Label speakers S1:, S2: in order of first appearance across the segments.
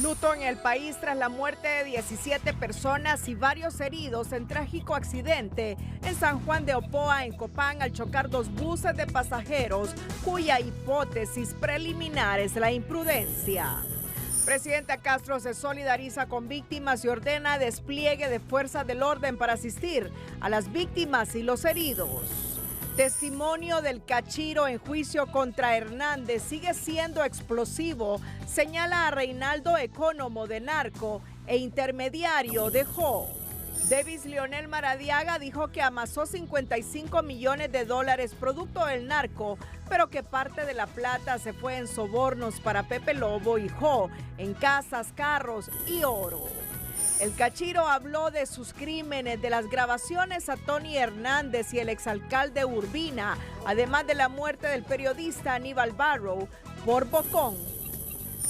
S1: Luto en el país tras la muerte de 17 personas y varios heridos en trágico accidente en San Juan de Opoa, en Copán, al chocar dos buses de pasajeros, cuya hipótesis preliminar es la imprudencia. Presidenta Castro se solidariza con víctimas y ordena despliegue de fuerzas del orden para asistir a las víctimas y los heridos. Testimonio del Cachiro en juicio contra Hernández sigue siendo explosivo, señala a Reinaldo, ecónomo de Narco e intermediario de Jo. Davis Leonel Maradiaga dijo que amasó 55 millones de dólares producto del narco, pero que parte de la plata se fue en sobornos para Pepe Lobo y Jo, en casas, carros y oro. El Cachiro habló de sus crímenes, de las grabaciones a Tony Hernández y el exalcalde Urbina, además de la muerte del periodista Aníbal Barrow por Bocón.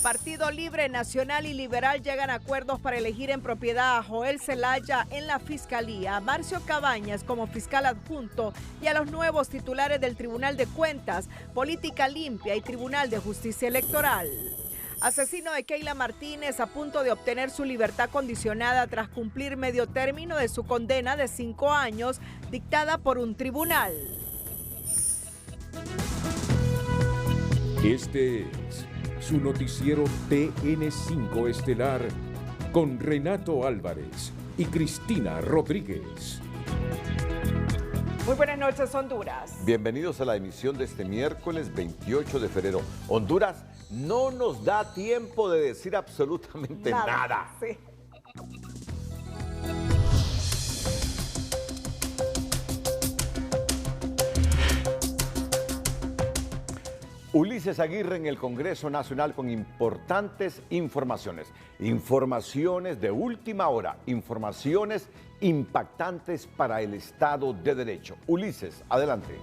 S1: Partido Libre, Nacional y Liberal llegan a acuerdos para elegir en propiedad a Joel Zelaya en la Fiscalía, a Marcio Cabañas como fiscal adjunto y a los nuevos titulares del Tribunal de Cuentas, Política Limpia y Tribunal de Justicia Electoral. Asesino de Keila Martínez a punto de obtener su libertad condicionada tras cumplir medio término de su condena de 5 años dictada por un tribunal.
S2: Este es su noticiero TN5 Estelar con Renato Álvarez y Cristina Rodríguez.
S1: Muy buenas noches, Honduras.
S3: Bienvenidos a la emisión de este miércoles 28 de febrero. Honduras no nos da tiempo de decir absolutamente nada.
S1: Sí.
S3: Ulises Aguirre en el Congreso Nacional con importantes informaciones. Informaciones de última hora, informaciones impactantes para el Estado de Derecho. Ulises, adelante.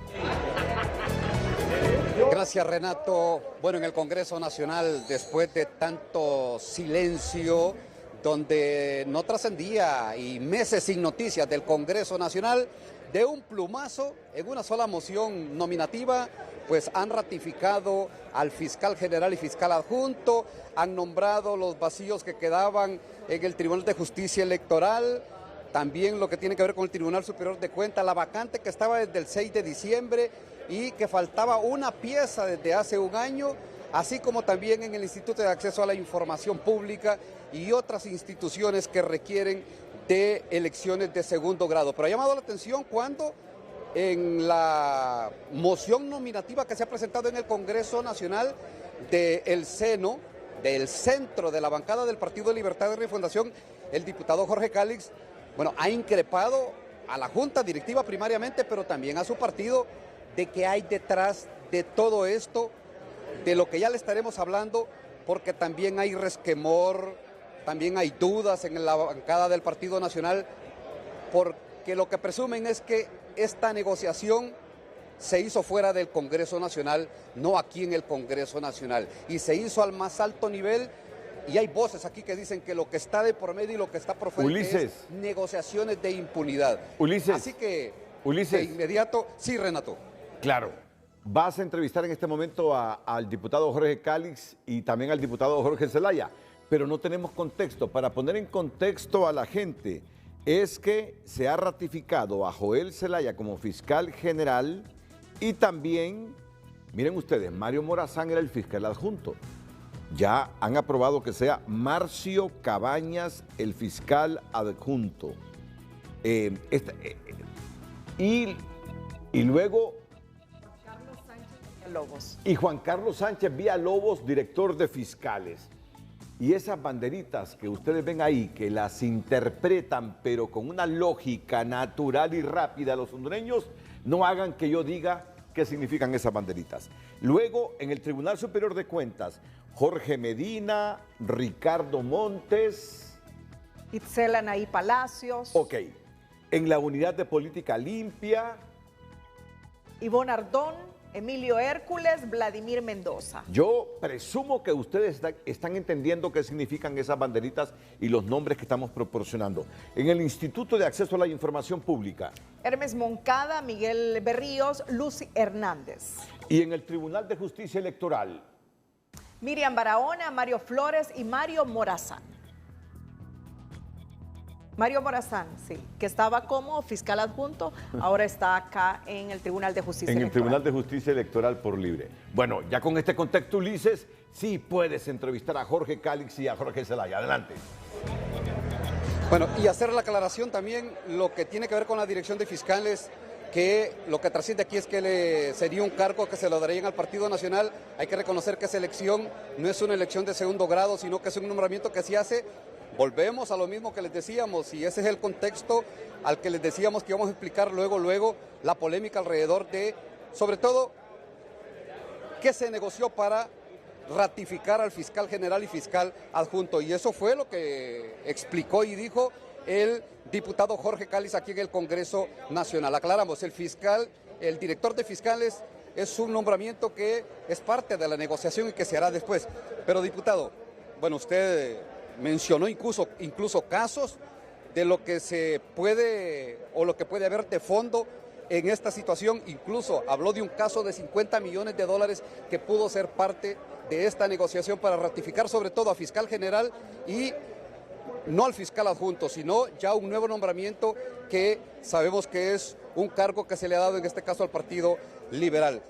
S4: Gracias, Renato. Bueno, en el Congreso Nacional, después de tanto silencio, donde no trascendía y meses sin noticias del Congreso Nacional, de un plumazo, en una sola moción nominativa, pues han ratificado al fiscal general y fiscal adjunto, han nombrado los vacíos que quedaban en el Tribunal de Justicia Electoral, también lo que tiene que ver con el Tribunal Superior de Cuentas, la vacante que estaba desde el 6 de diciembre y que faltaba una pieza desde hace un año, así como también en el Instituto de Acceso a la Información Pública y otras instituciones que requieren de elecciones de segundo grado. Pero ha llamado la atención cuando en la moción nominativa que se ha presentado en el Congreso Nacional del seno, del centro de la bancada del Partido de Libertad y Refundación, el diputado Jorge Cálix, bueno, ha increpado a la Junta Directiva primariamente, pero también a su partido, de que hay detrás de todo esto, de lo que ya le estaremos hablando, porque también hay resquemor, también hay dudas en la bancada del Partido Nacional, porque lo que presumen es que esta negociación se hizo fuera del Congreso Nacional, no aquí en el Congreso Nacional, y se hizo al más alto nivel, y hay voces aquí que dicen que lo que está de por medio y lo que está por fuera es negociaciones de impunidad.
S3: Ulises.
S4: Así que,
S3: Ulises.
S4: de inmediato, sí, Renato.
S3: Claro. Vas a entrevistar en este momento al diputado Jorge Cálix y también al diputado Jorge Zelaya, pero no tenemos contexto. Para poner en contexto a la gente, es que se ha ratificado a Joel Zelaya como fiscal general y también, miren ustedes, Mario Morazán era el fiscal adjunto. Ya han aprobado que sea Marcio Cabañas el fiscal adjunto. Y luego...
S1: Lobos.
S3: Y Juan Carlos Sánchez Villalobos, director de fiscales. Y esas banderitas que ustedes ven ahí, que las interpretan, pero con una lógica natural y rápida, los hondureños, no hagan que yo diga qué significan esas banderitas. Luego, en el Tribunal Superior de Cuentas, Jorge Medina, Ricardo Montes.
S1: Itzel Anaí Palacios.
S3: Ok. En la Unidad de Política Limpia.
S1: Ivonne Ardón, Emilio Hércules, Vladimir Mendoza.
S3: Yo presumo que ustedes están entendiendo qué significan esas banderitas y los nombres que estamos proporcionando. En el Instituto de Acceso a la Información Pública.
S1: Hermes Moncada, Miguel Berríos, Lucy Hernández.
S3: Y en el Tribunal de Justicia Electoral.
S1: Miriam Barahona, Mario Flores y Mario Morazán. Mario Morazán, sí, que estaba como fiscal adjunto, ahora está acá en el Tribunal de Justicia
S3: Electoral. En el Tribunal de Justicia Electoral por libre. Bueno, ya con este contexto, Ulises, sí puedes entrevistar a Jorge Cálix y a Jorge Zelaya. Adelante.
S4: Bueno, y hacer la aclaración también lo que tiene que ver con la dirección de fiscales, que lo que trasciende aquí es que sería un cargo que se lo darían al Partido Nacional. Hay que reconocer que esa elección no es una elección de segundo grado, sino que es un nombramiento que se hace. Volvemos a lo mismo que les decíamos, y ese es el contexto al que les decíamos que íbamos a explicar luego la polémica alrededor de, sobre todo, qué se negoció para ratificar al fiscal general y fiscal adjunto. Y eso fue lo que explicó y dijo el diputado Jorge Cálix aquí en el Congreso Nacional. Aclaramos, el director de fiscales es un nombramiento que es parte de la negociación y que se hará después. Pero, diputado, bueno, usted mencionó incluso casos de lo que se puede o lo que puede haber de fondo en esta situación. Incluso habló de un caso de 50 millones de dólares que pudo ser parte de esta negociación para ratificar sobre todo a fiscal general y no al fiscal adjunto, sino ya un nuevo nombramiento que sabemos que es un cargo que se le ha dado en este caso al Partido Liberal.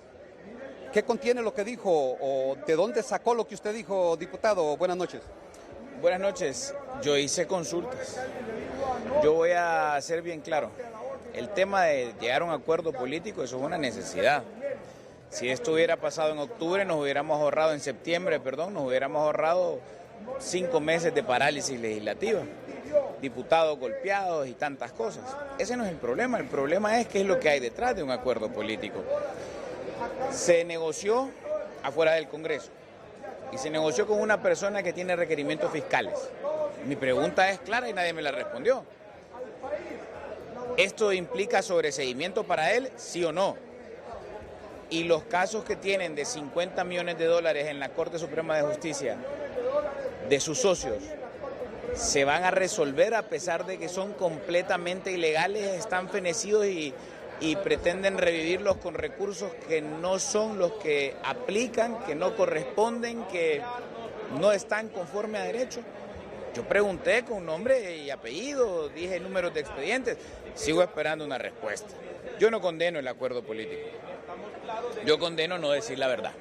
S4: ¿Qué contiene lo que dijo o de dónde sacó lo que usted dijo, diputado? Buenas noches.
S5: Buenas noches. Yo hice consultas. Yo voy a ser bien claro. El tema de llegar a un acuerdo político, eso es una necesidad. Si esto hubiera pasado en octubre, nos hubiéramos ahorrado, en septiembre, perdón, nos hubiéramos ahorrado 5 meses de parálisis legislativa, diputados golpeados y tantas cosas. Ese no es el problema es qué es lo que hay detrás de un acuerdo político. Se negoció afuera del Congreso y se negoció con una persona que tiene requerimientos fiscales. Mi pregunta es clara y nadie me la respondió. ¿Esto implica sobreseimiento para él, sí o no? Y los casos que tienen de 50 millones de dólares en la Corte Suprema de Justicia de sus socios, ¿se van a resolver a pesar de que son completamente ilegales, están fenecidos y pretenden revivirlos con recursos que no son los que aplican, que no corresponden, que no están conforme a derecho? Yo pregunté con nombre y apellido, dije números de expedientes, sigo esperando una respuesta. Yo no condeno el acuerdo político, yo condeno no decir la verdad.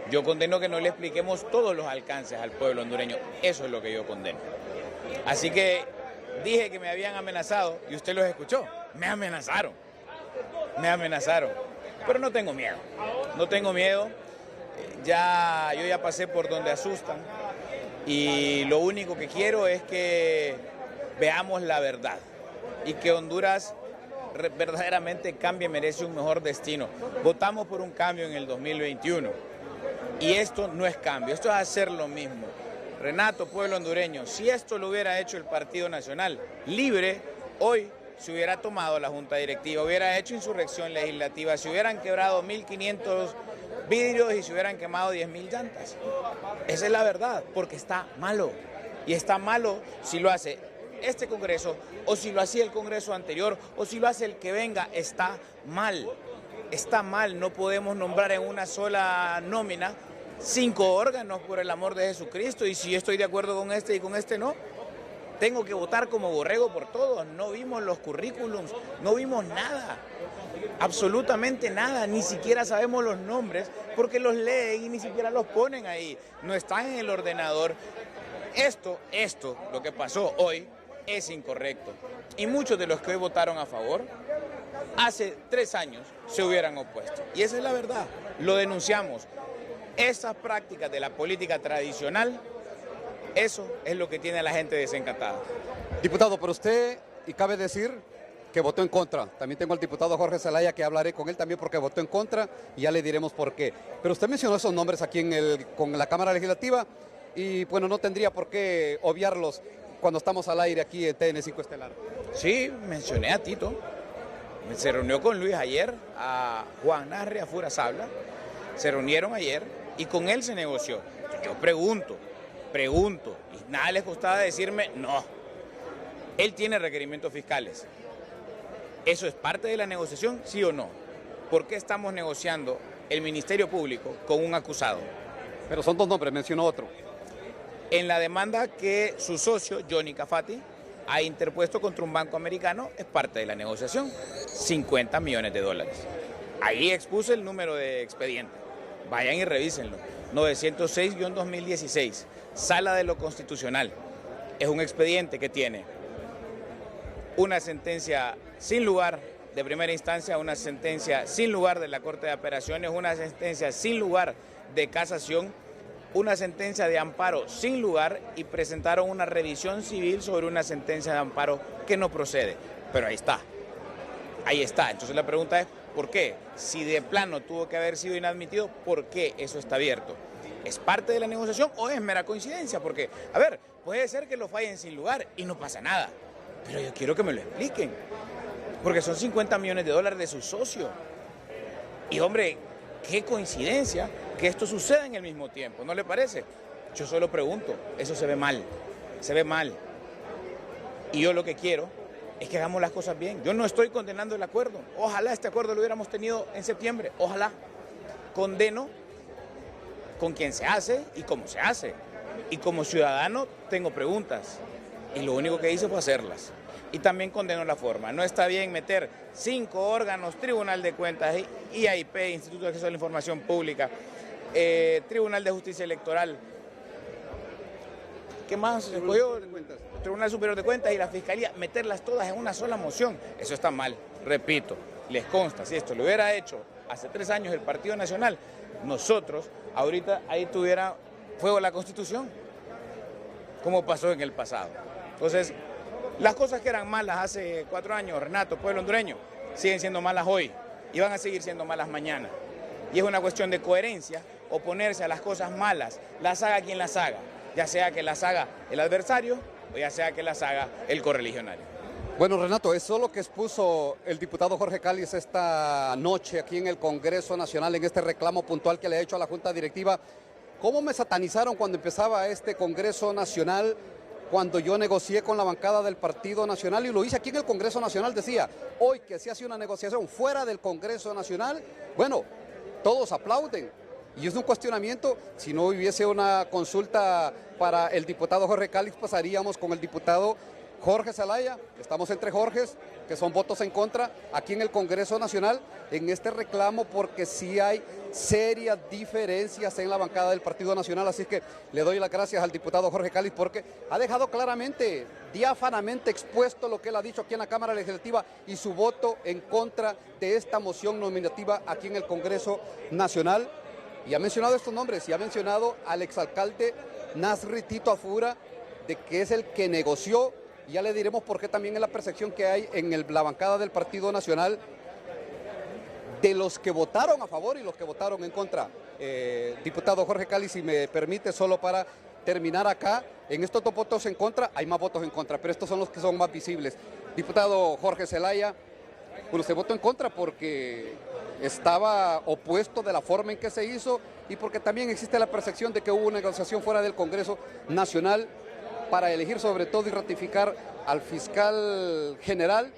S5: Yo condeno que no le expliquemos todos los alcances al pueblo hondureño. Eso es lo que yo condeno. Así que dije que me habían amenazado y usted los escuchó. Me amenazaron. Pero no tengo miedo. No tengo miedo. Yo ya pasé por donde asustan. Y lo único que quiero es que veamos la verdad. Y que Honduras verdaderamente cambie, merece un mejor destino. Votamos por un cambio en el 2021. Y esto no es cambio, esto es hacer lo mismo. Renato, pueblo hondureño, si esto lo hubiera hecho el Partido Nacional libre, hoy se hubiera tomado la Junta Directiva, hubiera hecho insurrección legislativa, se hubieran quebrado 1.500 vidrios y se hubieran quemado 10.000 llantas. Esa es la verdad, porque está malo. Y está malo si lo hace este Congreso, o si lo hacía el Congreso anterior, o si lo hace el que venga, está mal. Está mal, no podemos nombrar en una sola nómina 5 órganos, por el amor de Jesucristo, y si yo estoy de acuerdo con este y con este no, tengo que votar como borrego por todos. No vimos los currículums, no vimos nada, absolutamente nada, ni siquiera sabemos los nombres porque los leen y ni siquiera los ponen ahí, no están en el ordenador. Esto, lo que pasó hoy, es incorrecto. Y muchos de los que hoy votaron a favor, hace 3 años se hubieran opuesto. Y esa es la verdad, lo denunciamos. Esas prácticas de la política tradicional, eso es lo que tiene a la gente desencantada.
S4: Diputado, pero usted, y cabe decir que votó en contra. También tengo al diputado Jorge Zelaya, que hablaré con él también porque votó en contra y ya le diremos por qué. Pero usted mencionó esos nombres aquí con la Cámara Legislativa y bueno, no tendría por qué obviarlos cuando estamos al aire aquí en TN5 Estelar.
S5: Sí, mencioné a Tito. Se reunió con Luis ayer, a Juan Narri, a Fura Sabla. Se reunieron ayer y con él se negoció. Yo pregunto, y nada les costaba decirme no. Él tiene requerimientos fiscales. ¿Eso es parte de la negociación, sí o no? ¿Por qué estamos negociando el Ministerio Público con un acusado?
S4: Pero son dos nombres, mencionó otro.
S5: En la demanda que su socio, Johnny Cafati, ha interpuesto contra un banco americano, es parte de la negociación, $50 millones. Ahí expuse el número de expediente. Vayan y revísenlo. 906-2016, Sala de lo Constitucional. Es un expediente que tiene una sentencia sin lugar de primera instancia, una sentencia sin lugar de la Corte de Apelaciones, una sentencia sin lugar de casación, una sentencia de amparo sin lugar y presentaron una revisión civil sobre una sentencia de amparo que no procede. Pero ahí está. Ahí está. Entonces la pregunta es, ¿por qué? Si de plano tuvo que haber sido inadmitido, ¿por qué eso está abierto? ¿Es parte de la negociación o es mera coincidencia? Porque, a ver, puede ser que lo fallen sin lugar y no pasa nada. Pero yo quiero que me lo expliquen. Porque son $50 millones de su socio. Y hombre, qué coincidencia que esto suceda en el mismo tiempo, ¿no le parece? Yo solo pregunto, eso se ve mal, se ve mal. Y yo lo que quiero es que hagamos las cosas bien. Yo no estoy condenando el acuerdo. Ojalá este acuerdo lo hubiéramos tenido en septiembre, ojalá. Condeno con quién se hace y cómo se hace. Y como ciudadano tengo preguntas y lo único que hice fue hacerlas. Y también condeno la forma. No está bien meter 5 órganos, Tribunal de Cuentas, IAIP, Instituto de Acceso a la Información Pública, Tribunal de Justicia Electoral. ¿Qué más se escogió? Tribunal Superior de Cuentas y la Fiscalía, meterlas todas en una sola moción. Eso está mal. Repito, les consta, si esto lo hubiera hecho hace 3 años el Partido Nacional, nosotros ahorita ahí tuviera fuego la Constitución, como pasó en el pasado. Entonces, las cosas que eran malas hace 4 años, Renato, pueblo hondureño, siguen siendo malas hoy y van a seguir siendo malas mañana. Y es una cuestión de coherencia oponerse a las cosas malas, las haga quien las haga, ya sea que las haga el adversario o ya sea que las haga el correligionario.
S4: Bueno, Renato, eso es lo que expuso el diputado Jorge Cáliz esta noche aquí en el Congreso Nacional, en este reclamo puntual que le ha hecho a la Junta Directiva. ¿Cómo me satanizaron cuando empezaba este Congreso Nacional? Cuando yo negocié con la bancada del Partido Nacional y lo hice aquí en el Congreso Nacional, decía, hoy que se hace una negociación fuera del Congreso Nacional, bueno, todos aplauden. Y es un cuestionamiento, si no hubiese una consulta para el diputado Jorge Cáliz, pasaríamos con el diputado Jorge Zelaya, estamos entre Jorges, que son votos en contra, aquí en el Congreso Nacional, en este reclamo, porque sí hay serias diferencias en la bancada del Partido Nacional, así que le doy las gracias al diputado Jorge Cáliz porque ha dejado claramente, diáfanamente expuesto lo que él ha dicho aquí en la Cámara Legislativa y su voto en contra de esta moción nominativa aquí en el Congreso Nacional. Y ha mencionado estos nombres, y ha mencionado al exalcalde Nasri Tito Afura, de que es el que negoció, y ya le diremos por qué también es la percepción que hay en la bancada del Partido Nacional, de los que votaron a favor y los que votaron en contra. Diputado Jorge Cáliz, si me permite, solo para terminar acá, en estos 2 votos en contra, hay más votos en contra, pero estos son los que son más visibles. Diputado Jorge Zelaya, bueno, se votó en contra porque estaba opuesto de la forma en que se hizo y porque también existe la percepción de que hubo una negociación fuera del Congreso Nacional para elegir sobre todo y ratificar al fiscal general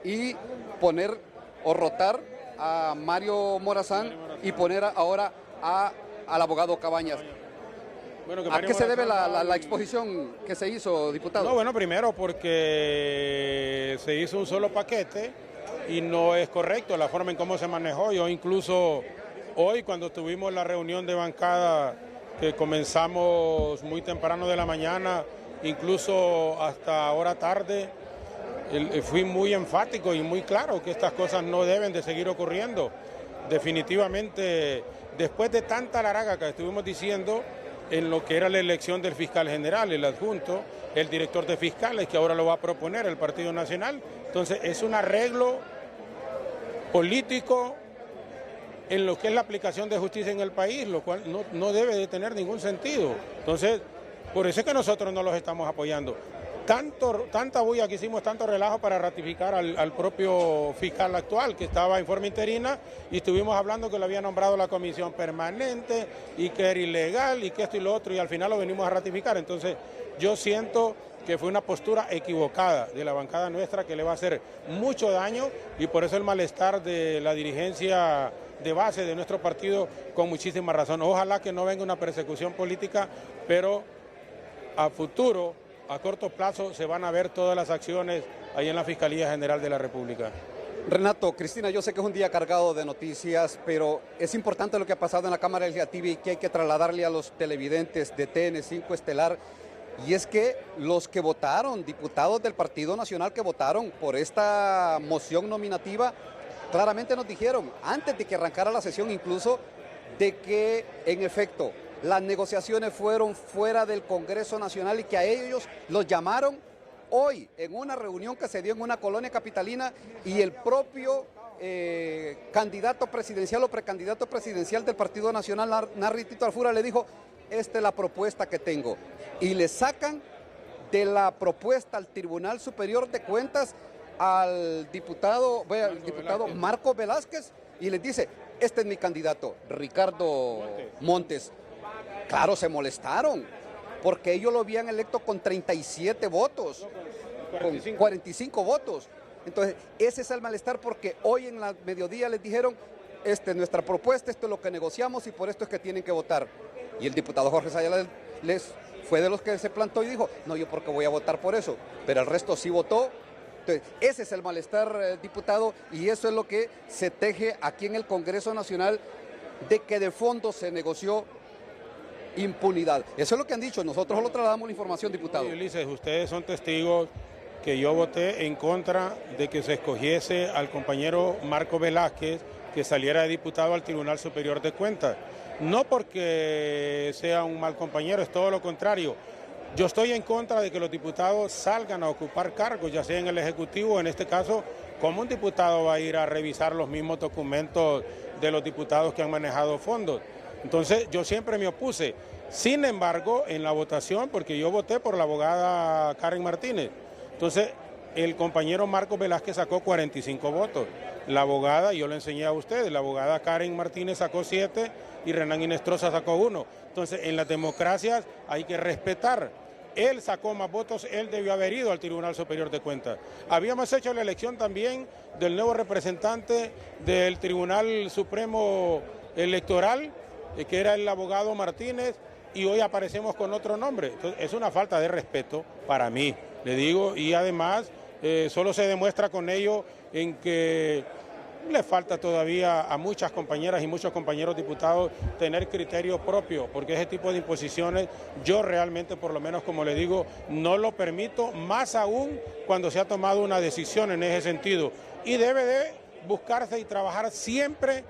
S4: y poner o rotar a Mario Morazán y poner ahora al abogado Cabañas.
S6: Bueno,
S4: ¿A qué se debe la exposición que se hizo, diputado?
S6: No, bueno, primero porque se hizo un solo paquete y no es correcto la forma en cómo se manejó. Yo incluso hoy, cuando tuvimos la reunión de bancada, que comenzamos muy temprano de la mañana, incluso hasta ahora tarde, fui muy enfático y muy claro que estas cosas no deben de seguir ocurriendo. Definitivamente, después de tanta laraga que estuvimos diciendo en lo que era la elección del fiscal general, el adjunto, el director de fiscales, que ahora lo va a proponer el Partido Nacional, entonces es un arreglo político en lo que es la aplicación de justicia en el país, lo cual no debe de tener ningún sentido. Entonces, por eso es que nosotros no los estamos apoyando. Tanta bulla que hicimos, tanto relajo para ratificar al propio fiscal actual, que estaba en forma interina, y estuvimos hablando que lo había nombrado la comisión permanente y que era ilegal y que esto y lo otro, y al final lo venimos a ratificar. Entonces, yo siento que fue una postura equivocada de la bancada nuestra que le va a hacer mucho daño, y por eso el malestar de la dirigencia de base de nuestro partido con muchísima razón. Ojalá que no venga una persecución política, pero a futuro, a corto plazo, se van a ver todas las acciones ahí en la Fiscalía General de la República.
S4: Renato, Cristina, yo sé que es un día cargado de noticias, pero es importante lo que ha pasado en la Cámara Legislativa y que hay que trasladarle a los televidentes de TN5 Estelar. Y es que los que votaron, diputados del Partido Nacional que votaron por esta moción nominativa, claramente nos dijeron, antes de que arrancara la sesión incluso, de que en efecto las negociaciones fueron fuera del Congreso Nacional y que a ellos los llamaron hoy en una reunión que se dio en una colonia capitalina y el propio candidato presidencial o precandidato presidencial del Partido Nacional, Narri Tito Alfura, le dijo, esta es la propuesta que tengo. Y le sacan de la propuesta al Tribunal Superior de Cuentas al diputado Marco Velázquez y les dice, este es mi candidato, Ricardo Montes. Claro, se molestaron, porque ellos lo habían electo con 37 votos, con 45 votos. Entonces, ese es el malestar, porque hoy en la mediodía les dijeron, esta es nuestra propuesta, esto es lo que negociamos y por esto es que tienen que votar. Y el diputado Jorge Zelaya fue de los que se plantó y dijo, no, yo porque voy a votar por eso, pero el resto sí votó. Entonces, ese es el malestar, diputado, y eso es lo que se teje aquí en el Congreso Nacional, de que de fondo se negoció impunidad. Eso es lo que han dicho, nosotros solo trasladamos la información, diputado.
S6: Sí, Ulises, ustedes son testigos que yo voté en contra de que se escogiese al compañero Marco Velázquez que saliera de diputado al Tribunal Superior de Cuentas. No porque sea un mal compañero, es todo lo contrario. Yo estoy en contra de que los diputados salgan a ocupar cargos, ya sea en el Ejecutivo, en este caso, ¿cómo un diputado va a ir a revisar los mismos documentos de los diputados que han manejado fondos? Entonces, yo siempre me opuse. Sin embargo, en la votación, porque yo voté por la abogada Karen Martínez, entonces el compañero Marco Velázquez sacó 45 votos. La abogada, yo le enseñé a ustedes, la abogada Karen Martínez sacó 7 y Renan Inestrosa sacó 1. Entonces, en las democracias hay que respetar. Él sacó más votos, él debió haber ido al Tribunal Superior de Cuentas. Habíamos hecho la elección también del nuevo representante del Tribunal Supremo Electoral, que era el abogado Martínez, y hoy aparecemos con otro nombre. Entonces, es una falta de respeto para mí, le digo, y además solo se demuestra con ello en que le falta todavía a muchas compañeras y muchos compañeros diputados tener criterio propio, porque ese tipo de imposiciones yo realmente, por lo menos como le digo, no lo permito, más aún cuando se ha tomado una decisión en ese sentido. Y debe de buscarse y trabajar siempre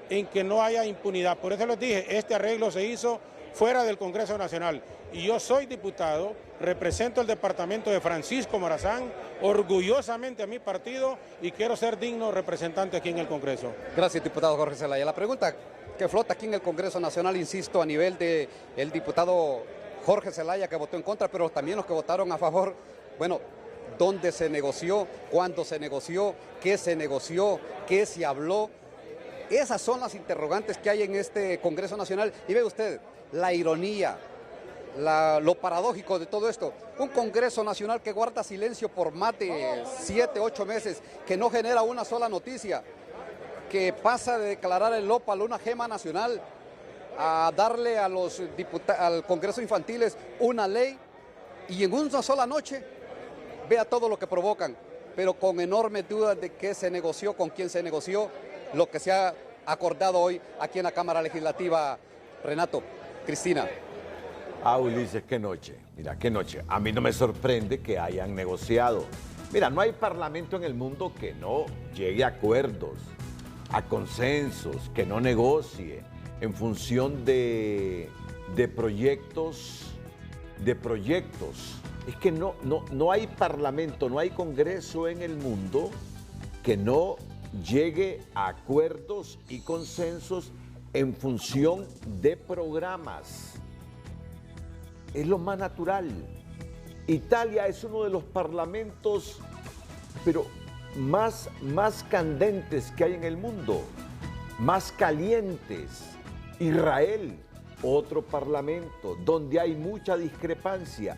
S6: en que no haya impunidad. Por eso les dije, este arreglo se hizo fuera del Congreso Nacional. Y yo soy diputado, represento el departamento de Francisco Morazán, orgullosamente a mi partido, y quiero ser digno representante aquí en el Congreso.
S4: Gracias, diputado Jorge Zelaya. La pregunta que flota aquí en el Congreso Nacional, insisto, a nivel del diputado Jorge Zelaya, que votó en contra, pero también los que votaron a favor, bueno, ¿dónde se negoció? ¿Cuándo se negoció? ¿Qué se negoció? ¿Qué se habló? Esas son las interrogantes que hay en este Congreso Nacional. Y ve usted, la ironía, lo paradójico de todo esto. Un Congreso Nacional que guarda silencio por más de 7, 8 meses, que no genera una sola noticia, que pasa de declarar el Lópalo una gema nacional a darle a al Congreso Infantiles una ley, y en una sola noche vea todo lo que provocan, pero con enormes dudas de qué se negoció, con quién se negoció, lo que se ha acordado hoy aquí en la Cámara Legislativa. Renato, Cristina.
S3: Ulises, qué noche. Mira, qué noche. A mí no me sorprende que hayan negociado. Mira, no hay parlamento en el mundo que no llegue a acuerdos, a consensos, que no negocie en función de proyectos. Es que no hay parlamento, no hay congreso en el mundo que no llegue a acuerdos y consensos en función de programas. Es lo más natural. Italia es uno de los parlamentos, pero más candentes que hay en el mundo, más calientes. Israel, otro parlamento donde hay mucha discrepancia.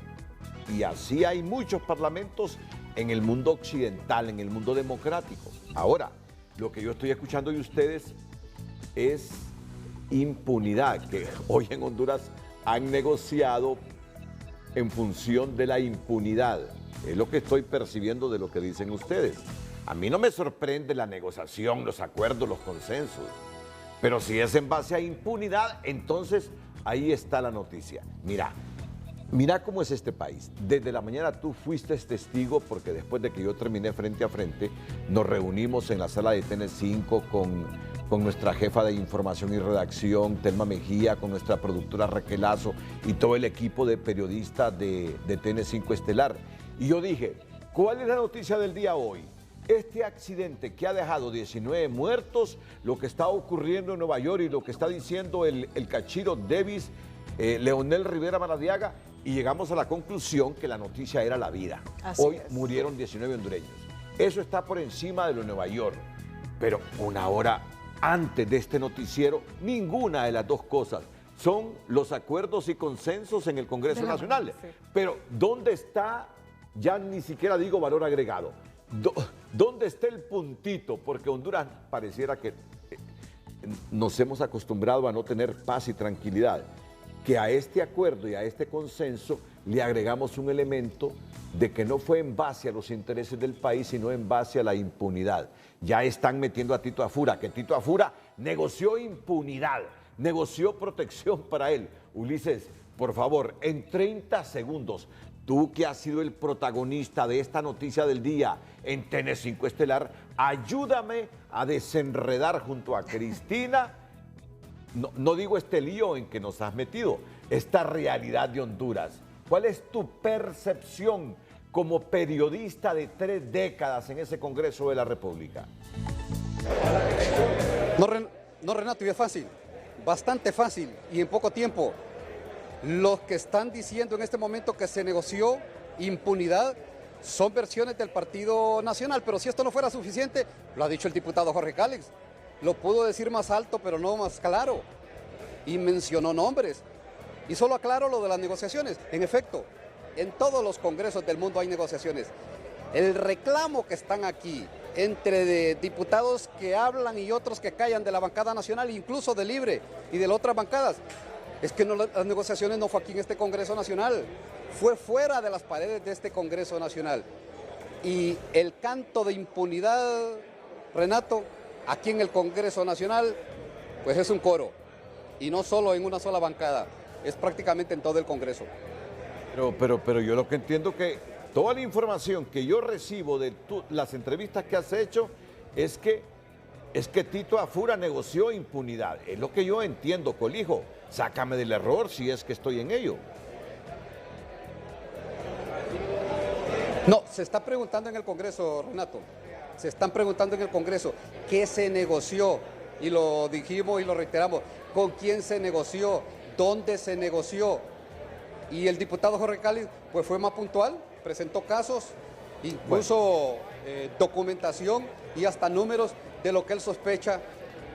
S3: Y así hay muchos parlamentos en el mundo occidental, en el mundo democrático. Ahora, lo que yo estoy escuchando de ustedes es impunidad, que hoy en Honduras han negociado en función de la impunidad. Es lo que estoy percibiendo de lo que dicen ustedes. A mí no me sorprende la negociación, los acuerdos, los consensos. Pero si es en base a impunidad, entonces ahí está la noticia. Mira cómo es este país. Desde la mañana tú fuiste testigo, porque después de que yo terminé frente a frente, nos reunimos en la sala de TN5 con nuestra jefa de información y redacción, Telma Mejía, con nuestra productora Raquel Lazo y todo el equipo de periodistas de TN5 Estelar. Y yo dije, ¿cuál es la noticia del día hoy? Este accidente que ha dejado 19 muertos, lo que está ocurriendo en Nueva York y lo que está diciendo el cachiro Davis, Leonel Rivera Maradiaga, y llegamos a la conclusión que la noticia era la vida. Hoy murieron 19 hondureños. Eso está por encima de lo de Nueva York. Pero una hora antes de este noticiero, ninguna de las dos cosas son los acuerdos y consensos en el Congreso Nacional. Sí. Pero ¿dónde está, ya ni siquiera digo valor agregado, dónde está el puntito? Porque Honduras pareciera que nos hemos acostumbrado a no tener paz y tranquilidad, que a este acuerdo y a este consenso le agregamos un elemento de que no fue en base a los intereses del país, sino en base a la impunidad. Ya están metiendo a Tito Afura, que Tito Afura negoció impunidad, negoció protección para él. Ulises, por favor, en 30 segundos, tú que has sido el protagonista de esta noticia del día en TN5 Estelar, ayúdame a desenredar junto a Cristina, no digo este lío en que nos has metido, esta realidad de Honduras. ¿Cuál es tu percepción como periodista de 3 décadas en ese Congreso de la República?
S4: No, Renato, y es fácil, bastante fácil y en poco tiempo. Los que están diciendo en este momento que se negoció impunidad son versiones del Partido Nacional, pero si esto no fuera suficiente, lo ha dicho el diputado Jorge Cálix, lo pudo decir más alto pero no más claro, y mencionó nombres. Y solo aclaro lo de las negociaciones. En efecto, en todos los congresos del mundo hay negociaciones. El reclamo que están aquí entre diputados que hablan y otros que callan de la bancada nacional, incluso de Libre y de las otras bancadas, es que las negociaciones no fue aquí en este Congreso Nacional, fue fuera de las paredes de este Congreso Nacional. Y el canto de impunidad, Renato, aquí en el Congreso Nacional, pues es un coro. Y no solo en una sola bancada, es prácticamente en todo el Congreso.
S3: Pero yo lo que entiendo que toda la información que yo recibo de las entrevistas que has hecho es que Tito Afura negoció impunidad. Es lo que yo entiendo, Colijo. Sácame del error si es que estoy en ello.
S4: No, se está preguntando en el Congreso, Renato. Se están preguntando en el Congreso qué se negoció. Y lo dijimos y lo reiteramos. ¿Con quién se negoció? ¿Dónde se negoció? Y el diputado Jorge Cálix pues fue más puntual, presentó casos, incluso documentación y hasta números de lo que él sospecha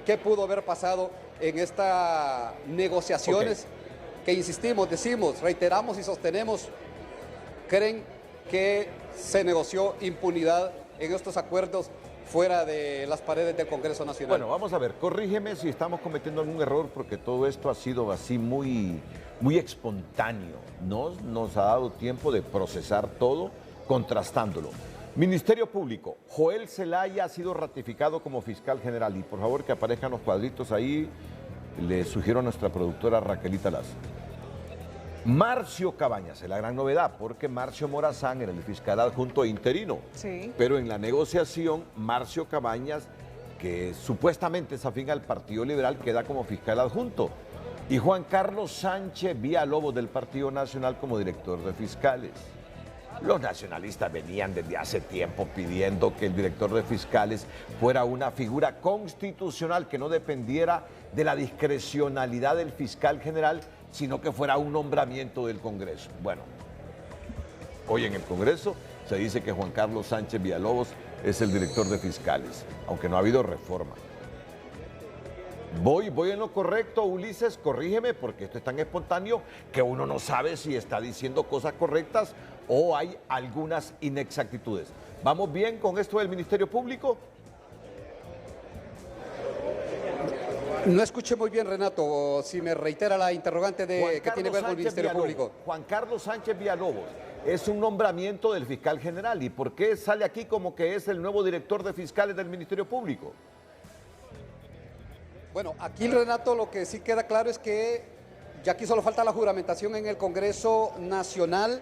S4: que pudo haber pasado en estas negociaciones que insistimos, decimos, reiteramos y sostenemos, creen que se negoció impunidad en estos acuerdos fuera de las paredes del Congreso Nacional.
S3: Bueno, vamos a ver, corrígeme si estamos cometiendo algún error, porque todo esto ha sido así muy espontáneo. Nos ha dado tiempo de procesar todo, contrastándolo. Ministerio Público, Joel Zelaya ha sido ratificado como fiscal general. Y por favor que aparezcan los cuadritos ahí, le sugiero a nuestra productora Raquelita Lazo. Marcio Cabañas, es la gran novedad, porque Marcio Morazán era el fiscal adjunto interino. Sí. Pero en la negociación, Marcio Cabañas, que supuestamente es afín al Partido Liberal, queda como fiscal adjunto. Y Juan Carlos Sánchez Villalobos del Partido Nacional como director de fiscales. Los nacionalistas venían desde hace tiempo pidiendo que el director de fiscales fuera una figura constitucional que no dependiera de la discrecionalidad del fiscal general, sino que fuera un nombramiento del Congreso. Bueno, hoy en el Congreso se dice que Juan Carlos Sánchez Villalobos es el director de fiscales, aunque no ha habido reforma. ¿Voy en lo correcto, Ulises? Corrígeme, porque esto es tan espontáneo que uno no sabe si está diciendo cosas correctas o hay algunas inexactitudes. ¿Vamos bien con esto del Ministerio Público?
S4: No escuché muy bien, Renato, si me reitera la interrogante de que tiene que ver con el Ministerio Público.
S3: Juan Carlos Sánchez Villalobos es un nombramiento del fiscal general. ¿Y por qué sale aquí como que es el nuevo director de fiscales del Ministerio Público?
S4: Bueno, aquí, Renato, lo que sí queda claro es que ya aquí solo falta la juramentación en el Congreso Nacional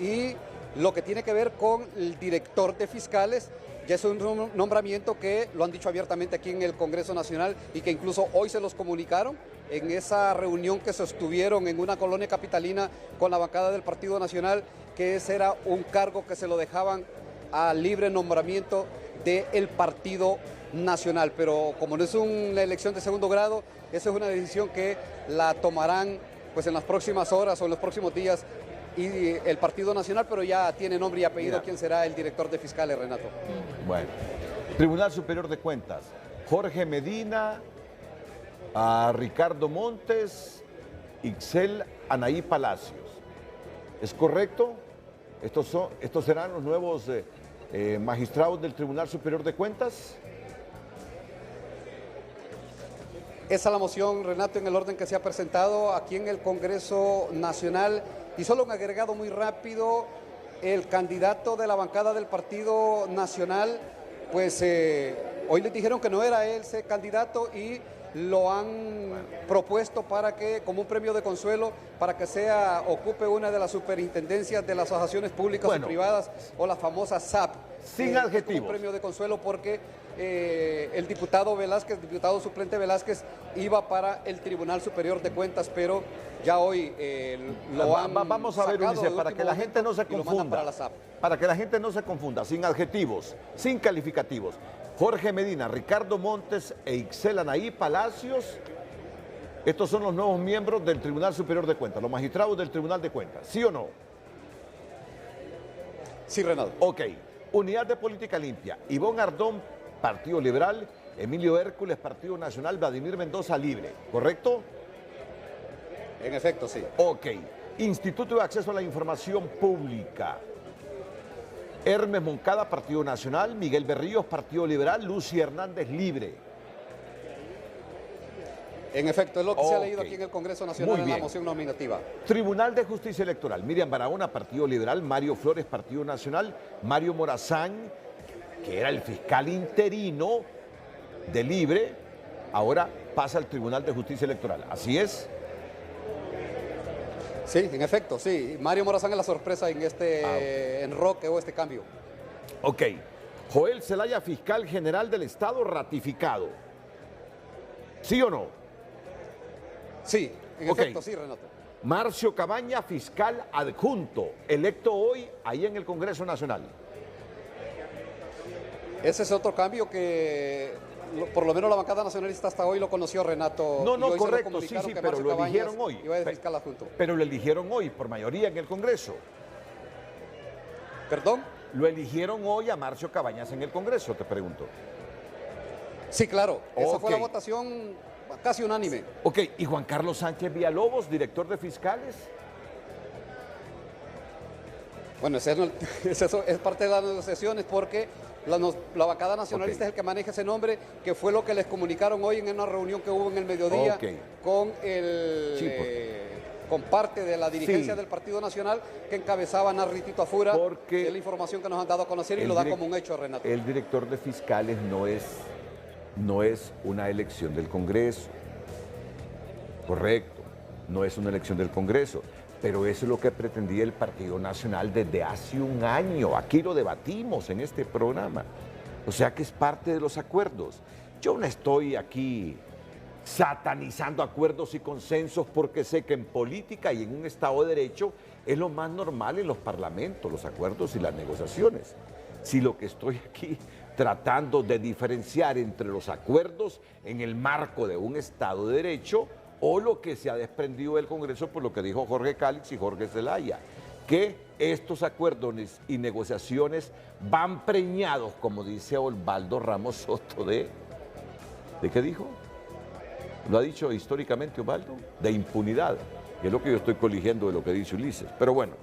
S4: y lo que tiene que ver con el director de fiscales. Ya es un nombramiento que lo han dicho abiertamente aquí en el Congreso Nacional y que incluso hoy se los comunicaron en esa reunión que sostuvieron en una colonia capitalina con la bancada del Partido Nacional, que ese era un cargo que se lo dejaban a libre nombramiento del Partido Nacional. Pero como no es una elección de segundo grado, esa es una decisión que la tomarán pues en las próximas horas o en los próximos días y el Partido Nacional, pero ya tiene nombre y apellido quién será el director de fiscales, Renato.
S3: Bueno, Tribunal Superior de Cuentas, Jorge Medina, a Ricardo Montes, Ixel Anaí Palacios. ¿Es correcto? ¿Estos serán los nuevos magistrados del Tribunal Superior de Cuentas?
S4: Esa es la moción, Renato, en el orden que se ha presentado aquí en el Congreso Nacional. Y solo un agregado muy rápido, el candidato de la bancada del Partido Nacional, pues hoy les dijeron que no era él ese candidato y lo han propuesto para que, como un premio de consuelo, para que ocupe una de las superintendencias de las asociaciones públicas y privadas o las famosas SAP.
S3: Sin adjetivos.
S4: Un premio de consuelo porque el diputado suplente Velázquez iba para el Tribunal Superior de Cuentas, pero ya hoy
S3: vamos a ver, Ulises, para que la gente no se confunda. Para que la gente no se confunda, sin adjetivos, sin calificativos. Jorge Medina, Ricardo Montes e Ixel Anaí Palacios, estos son los nuevos miembros del Tribunal Superior de Cuentas, los magistrados del Tribunal de Cuentas, ¿sí o no?
S4: Sí, Renato.
S3: Ok. Unidad de Política Limpia, Ivonne Ardón, Partido Liberal, Emilio Hércules, Partido Nacional, Vladimir Mendoza, Libre, ¿correcto?
S4: En efecto, sí.
S3: Ok. Instituto de Acceso a la Información Pública, Hermes Moncada, Partido Nacional, Miguel Berríos, Partido Liberal, Lucy Hernández, Libre.
S4: En efecto, es lo que se ha leído aquí en el Congreso Nacional en la moción nominativa.
S3: Tribunal de Justicia Electoral, Miriam Barahona, Partido Liberal, Mario Flores, Partido Nacional, Mario Morazán, que era el fiscal interino de Libre, ahora pasa al Tribunal de Justicia Electoral. ¿Así es?
S4: Sí, en efecto, sí. Mario Morazán es la sorpresa en este enroque o este cambio.
S3: Ok. Joel Zelaya, fiscal general del Estado, ratificado. ¿Sí o no?
S4: Sí, en efecto, sí, Renato.
S3: Marcio Cabaña, fiscal adjunto, electo hoy ahí en el Congreso Nacional.
S4: Ese es otro cambio que por lo menos la bancada nacionalista hasta hoy lo conoció, Renato.
S3: No, correcto, sí, pero lo eligieron hoy.
S4: Iba de fiscal adjunto.
S3: Pero lo eligieron hoy por mayoría en el Congreso.
S4: ¿Perdón?
S3: Lo eligieron hoy a Marcio Cabañas en el Congreso, te pregunto.
S4: Sí, claro. Esa fue la votación casi unánime.
S3: Ok, ¿y Juan Carlos Sánchez Villalobos, director de fiscales?
S4: Bueno, eso es parte de las negociaciones porque la bancada nacionalista es el que maneja ese nombre, que fue lo que les comunicaron hoy en una reunión que hubo en el mediodía con con parte de la dirigencia del Partido Nacional que encabezaba Narri Tito Afura, porque es la información que nos han dado a conocer y lo da como un hecho, Renato.
S3: El director de fiscales no es una elección del Congreso, correcto, no es una elección del Congreso, pero eso es lo que pretendía el Partido Nacional desde hace un año. Aquí lo debatimos en este programa. O sea que es parte de los acuerdos. Yo no estoy aquí satanizando acuerdos y consensos porque sé que en política y en un Estado de Derecho es lo más normal en los parlamentos, los acuerdos y las negociaciones. Si lo que estoy aquí tratando de diferenciar entre los acuerdos en el marco de un Estado de Derecho o lo que se ha desprendido del Congreso por lo que dijo Jorge Cálix y Jorge Zelaya, que estos acuerdos y negociaciones van preñados, como dice Osvaldo Ramos Soto, ¿de qué dijo? Lo ha dicho históricamente Osvaldo, de impunidad, que es lo que yo estoy coligiendo de lo que dice Ulises. Pero bueno,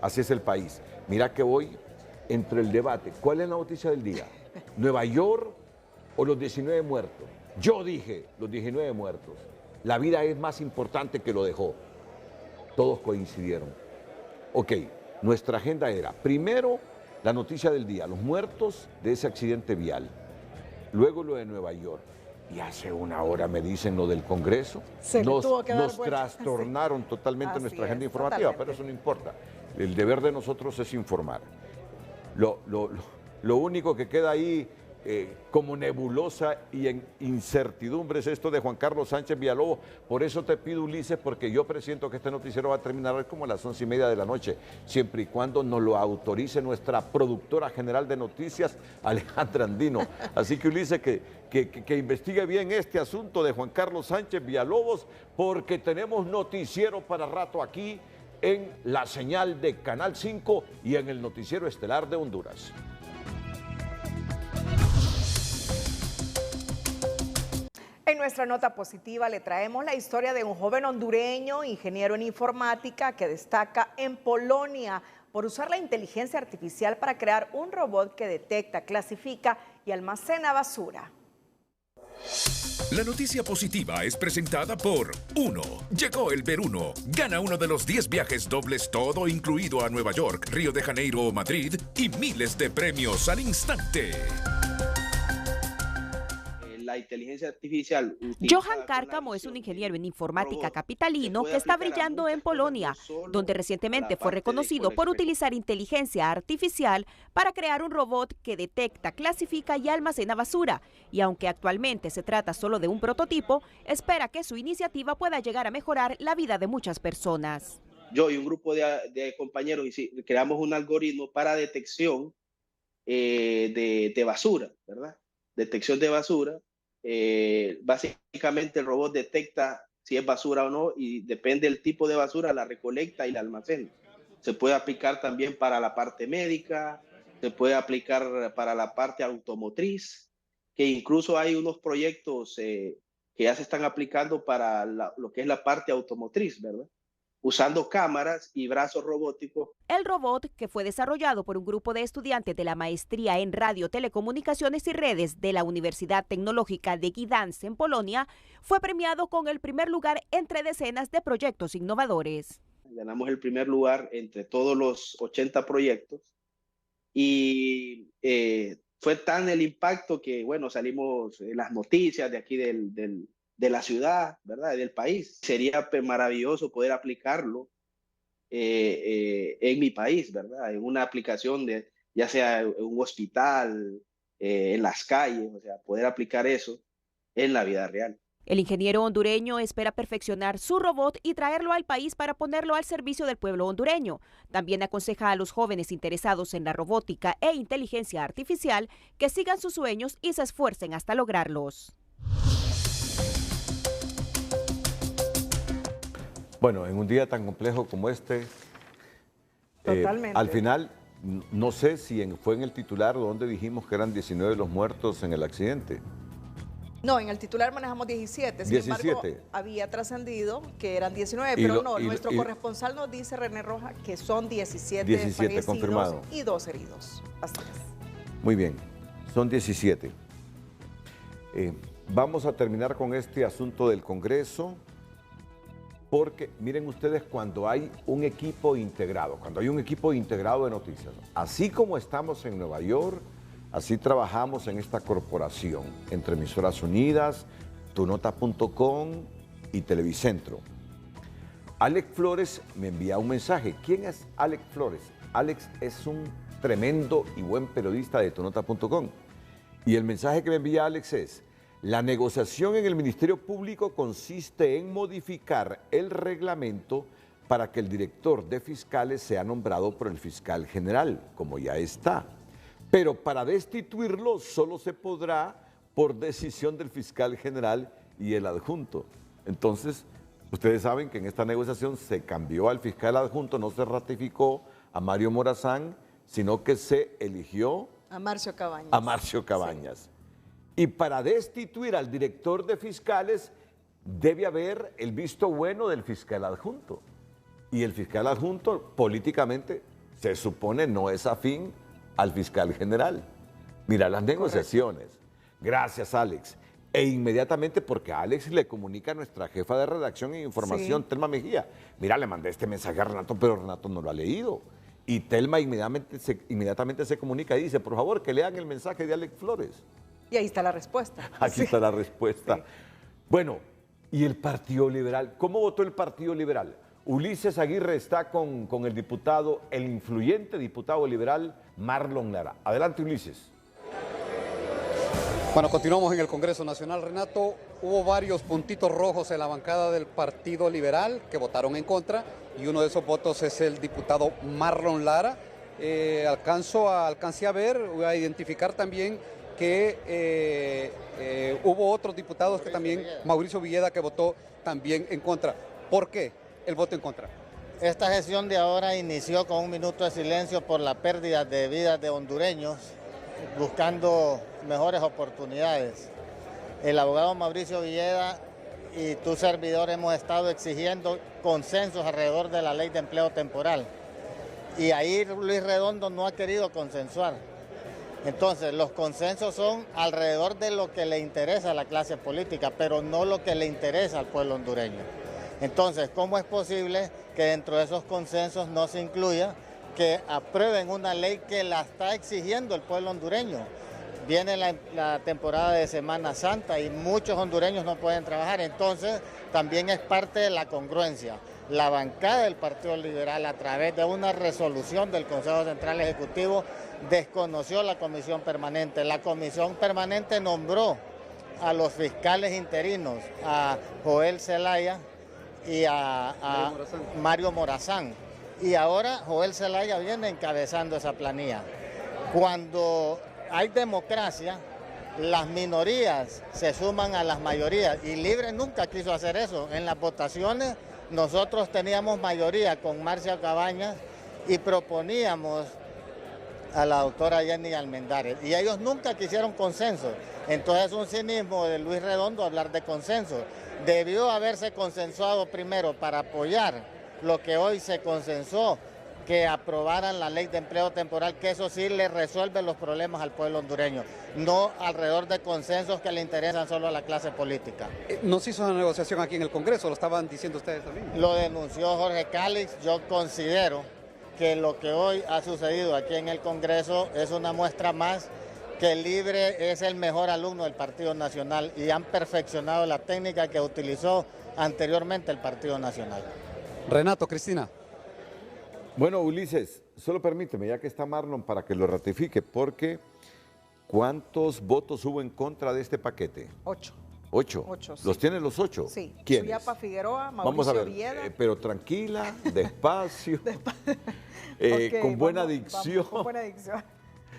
S3: así es el país. Mira que hoy, entre el debate, ¿cuál es la noticia del día? ¿Nueva York o los 19 muertos? Yo dije, los 19 muertos, la vida es más importante que lo dejó. Todos coincidieron. Ok, nuestra agenda era, primero, la noticia del día, los muertos de ese accidente vial. Luego lo de Nueva York. Y hace una hora me dicen lo del Congreso. Nos trastornaron totalmente nuestra agenda informativa, pero eso no importa. El deber de nosotros es informar. Lo único que queda ahí como nebulosa y en incertidumbre es esto de Juan Carlos Sánchez Villalobos. Por eso te pido, Ulises, porque yo presiento que este noticiero va a terminar como a las 11:30 de la noche, siempre y cuando nos lo autorice nuestra productora general de noticias, Alejandra Andino. Así que, Ulises, que investigue bien este asunto de Juan Carlos Sánchez Villalobos, porque tenemos noticiero para rato aquí en la señal de Canal 5 y en el noticiero estelar de Honduras.
S1: En nuestra nota positiva le traemos la historia de un joven hondureño, ingeniero en informática, que destaca en Polonia por usar la inteligencia artificial para crear un robot que detecta, clasifica y almacena basura.
S2: La noticia positiva es presentada por Uno. Llegó el Veruno. Gana uno de los 10 viajes dobles, todo incluido a Nueva York, Río de Janeiro o Madrid y miles de premios al instante.
S7: La inteligencia artificial.
S8: Johan Cárcamo es un ingeniero en informática capitalino que está brillando en Polonia, donde recientemente fue reconocido por utilizar inteligencia artificial para crear un robot que detecta, clasifica y almacena basura. Y aunque actualmente se trata solo de un prototipo, espera que su iniciativa pueda llegar a mejorar la vida de muchas personas.
S7: Yo y un grupo de compañeros creamos un algoritmo para detección de basura, ¿verdad? Detección de basura. Básicamente el robot detecta si es basura o no y depende del tipo de basura la recolecta y la almacena. Se puede aplicar también para la parte médica, se puede aplicar para la parte automotriz, que incluso hay unos proyectos que ya se están aplicando para lo que es la parte automotriz, ¿verdad? Usando cámaras y brazos robóticos.
S8: El robot, que fue desarrollado por un grupo de estudiantes de la maestría en radio, telecomunicaciones y redes de la Universidad Tecnológica de Gdańsk en Polonia, fue premiado con el primer lugar entre decenas de proyectos innovadores.
S7: Ganamos el primer lugar entre todos los 80 proyectos y fue tan el impacto que, bueno, salimos en las noticias de aquí de la ciudad, ¿verdad? Del país. Sería maravilloso poder aplicarlo en mi país, ¿verdad? En una aplicación ya sea en un hospital, en las calles, o sea, poder aplicar eso en la vida real.
S8: El ingeniero hondureño espera perfeccionar su robot y traerlo al país para ponerlo al servicio del pueblo hondureño. También aconseja a los jóvenes interesados en la robótica e inteligencia artificial que sigan sus sueños y se esfuercen hasta lograrlos.
S3: Bueno, en un día tan complejo como este,
S1: Totalmente.
S3: Al final, no sé si fue en el titular donde dijimos que eran 19 los muertos en el accidente.
S1: No, en el titular manejamos 17, sin
S3: 17.
S1: embargo, había trascendido que eran 19, pero nuestro corresponsal nos dice, René Roja, que son 17 fallecidos confirmado. Y 2 heridos. Así es.
S3: Muy bien, son 17. Vamos a terminar con este asunto del Congreso, porque miren ustedes, cuando hay un equipo integrado, de noticias, así como estamos en Nueva York, así trabajamos en esta corporación, entre Emisoras Unidas, tunota.com y Televicentro. Alex Flores me envía un mensaje. ¿Quién es Alex Flores? Alex es un tremendo y buen periodista de tunota.com. Y el mensaje que me envía Alex es: la negociación en el Ministerio Público consiste en modificar el reglamento para que el director de fiscales sea nombrado por el fiscal general, como ya está. Pero para destituirlo solo se podrá por decisión del fiscal general y el adjunto. Entonces, ustedes saben que en esta negociación se cambió al fiscal adjunto, no se ratificó a Mario Morazán, sino que se eligió
S1: a Marcio Cabañas.
S3: Sí. Y para destituir al director de fiscales debe haber el visto bueno del fiscal adjunto. Y el fiscal adjunto políticamente se supone no es afín al fiscal general. Mira las negociaciones. Correcto. Gracias, Alex. E inmediatamente, porque Alex le comunica a nuestra jefa de redacción e información, Telma Mejía, mira, le mandé este mensaje a Renato, pero Renato no lo ha leído. Y Telma inmediatamente se comunica y dice, por favor, que lean el mensaje de Alex Flores.
S1: Y ahí está la respuesta.
S3: Aquí está la respuesta. Sí. Bueno, ¿y el Partido Liberal? ¿Cómo votó el Partido Liberal? Ulises Aguirre está con el diputado, el influyente diputado liberal Marlon Lara. Adelante, Ulises.
S4: Bueno, continuamos en el Congreso Nacional, Renato. Hubo varios puntitos rojos en la bancada del Partido Liberal que votaron en contra y uno de esos votos es el diputado Marlon Lara. Alcancé a ver, a identificar también que hubo otros diputados que también, Mauricio Villeda, que votó también en contra. ¿Por qué el voto en contra?
S9: Esta gestión de ahora inició con un minuto de silencio por la pérdida de vidas de hondureños, buscando mejores oportunidades. El abogado Mauricio Villeda y tu servidor hemos estado exigiendo consensos alrededor de la ley de empleo temporal. Y ahí Luis Redondo no ha querido consensuar. Entonces, los consensos son alrededor de lo que le interesa a la clase política, pero no lo que le interesa al pueblo hondureño. Entonces, ¿cómo es posible que dentro de esos consensos no se incluya que aprueben una ley que la está exigiendo el pueblo hondureño? Viene la temporada de Semana Santa y muchos hondureños no pueden trabajar, entonces también es parte de la congruencia. La bancada del Partido Liberal, a través de una resolución del Consejo Central Ejecutivo, desconoció la comisión permanente. La comisión permanente nombró a los fiscales interinos, a Joel Zelaya y a Mario Morazán. Y ahora Joel Zelaya viene encabezando esa planilla. Cuando hay democracia, las minorías se suman a las mayorías y Libre nunca quiso hacer eso. En las votaciones nosotros teníamos mayoría con Marcia Cabañas y proponíamos a la doctora Jenny Almendares y ellos nunca quisieron consenso. Entonces es un cinismo de Luis Redondo hablar de consenso. Debió haberse consensuado primero para apoyar lo que hoy se consensó, que aprobaran la ley de empleo temporal, que eso sí le resuelve los problemas al pueblo hondureño, no alrededor de consensos que le interesan solo a la clase política.
S4: ¿No se hizo una negociación aquí en el Congreso? ¿Lo estaban diciendo ustedes también?
S9: Lo denunció Jorge Calix. Yo considero que lo que hoy ha sucedido aquí en el Congreso es una muestra más que Libre es el mejor alumno del Partido Nacional y han perfeccionado la técnica que utilizó anteriormente el Partido Nacional.
S4: Renato, Cristina.
S3: Bueno, Ulises, solo permíteme, ya que está Marlon, para que lo ratifique, porque ¿cuántos votos hubo en contra de este paquete?
S1: 8.
S3: 8.
S1: 8, sí.
S3: ¿Los tienen los 8?
S1: Sí.
S3: ¿Quiénes?
S1: Suyapa Figueroa, Mauricio
S3: Vamos a ver,
S1: Villeda.
S3: Pero tranquila, despacio,
S1: Okay,
S3: con buena dicción.
S1: Con buena dicción.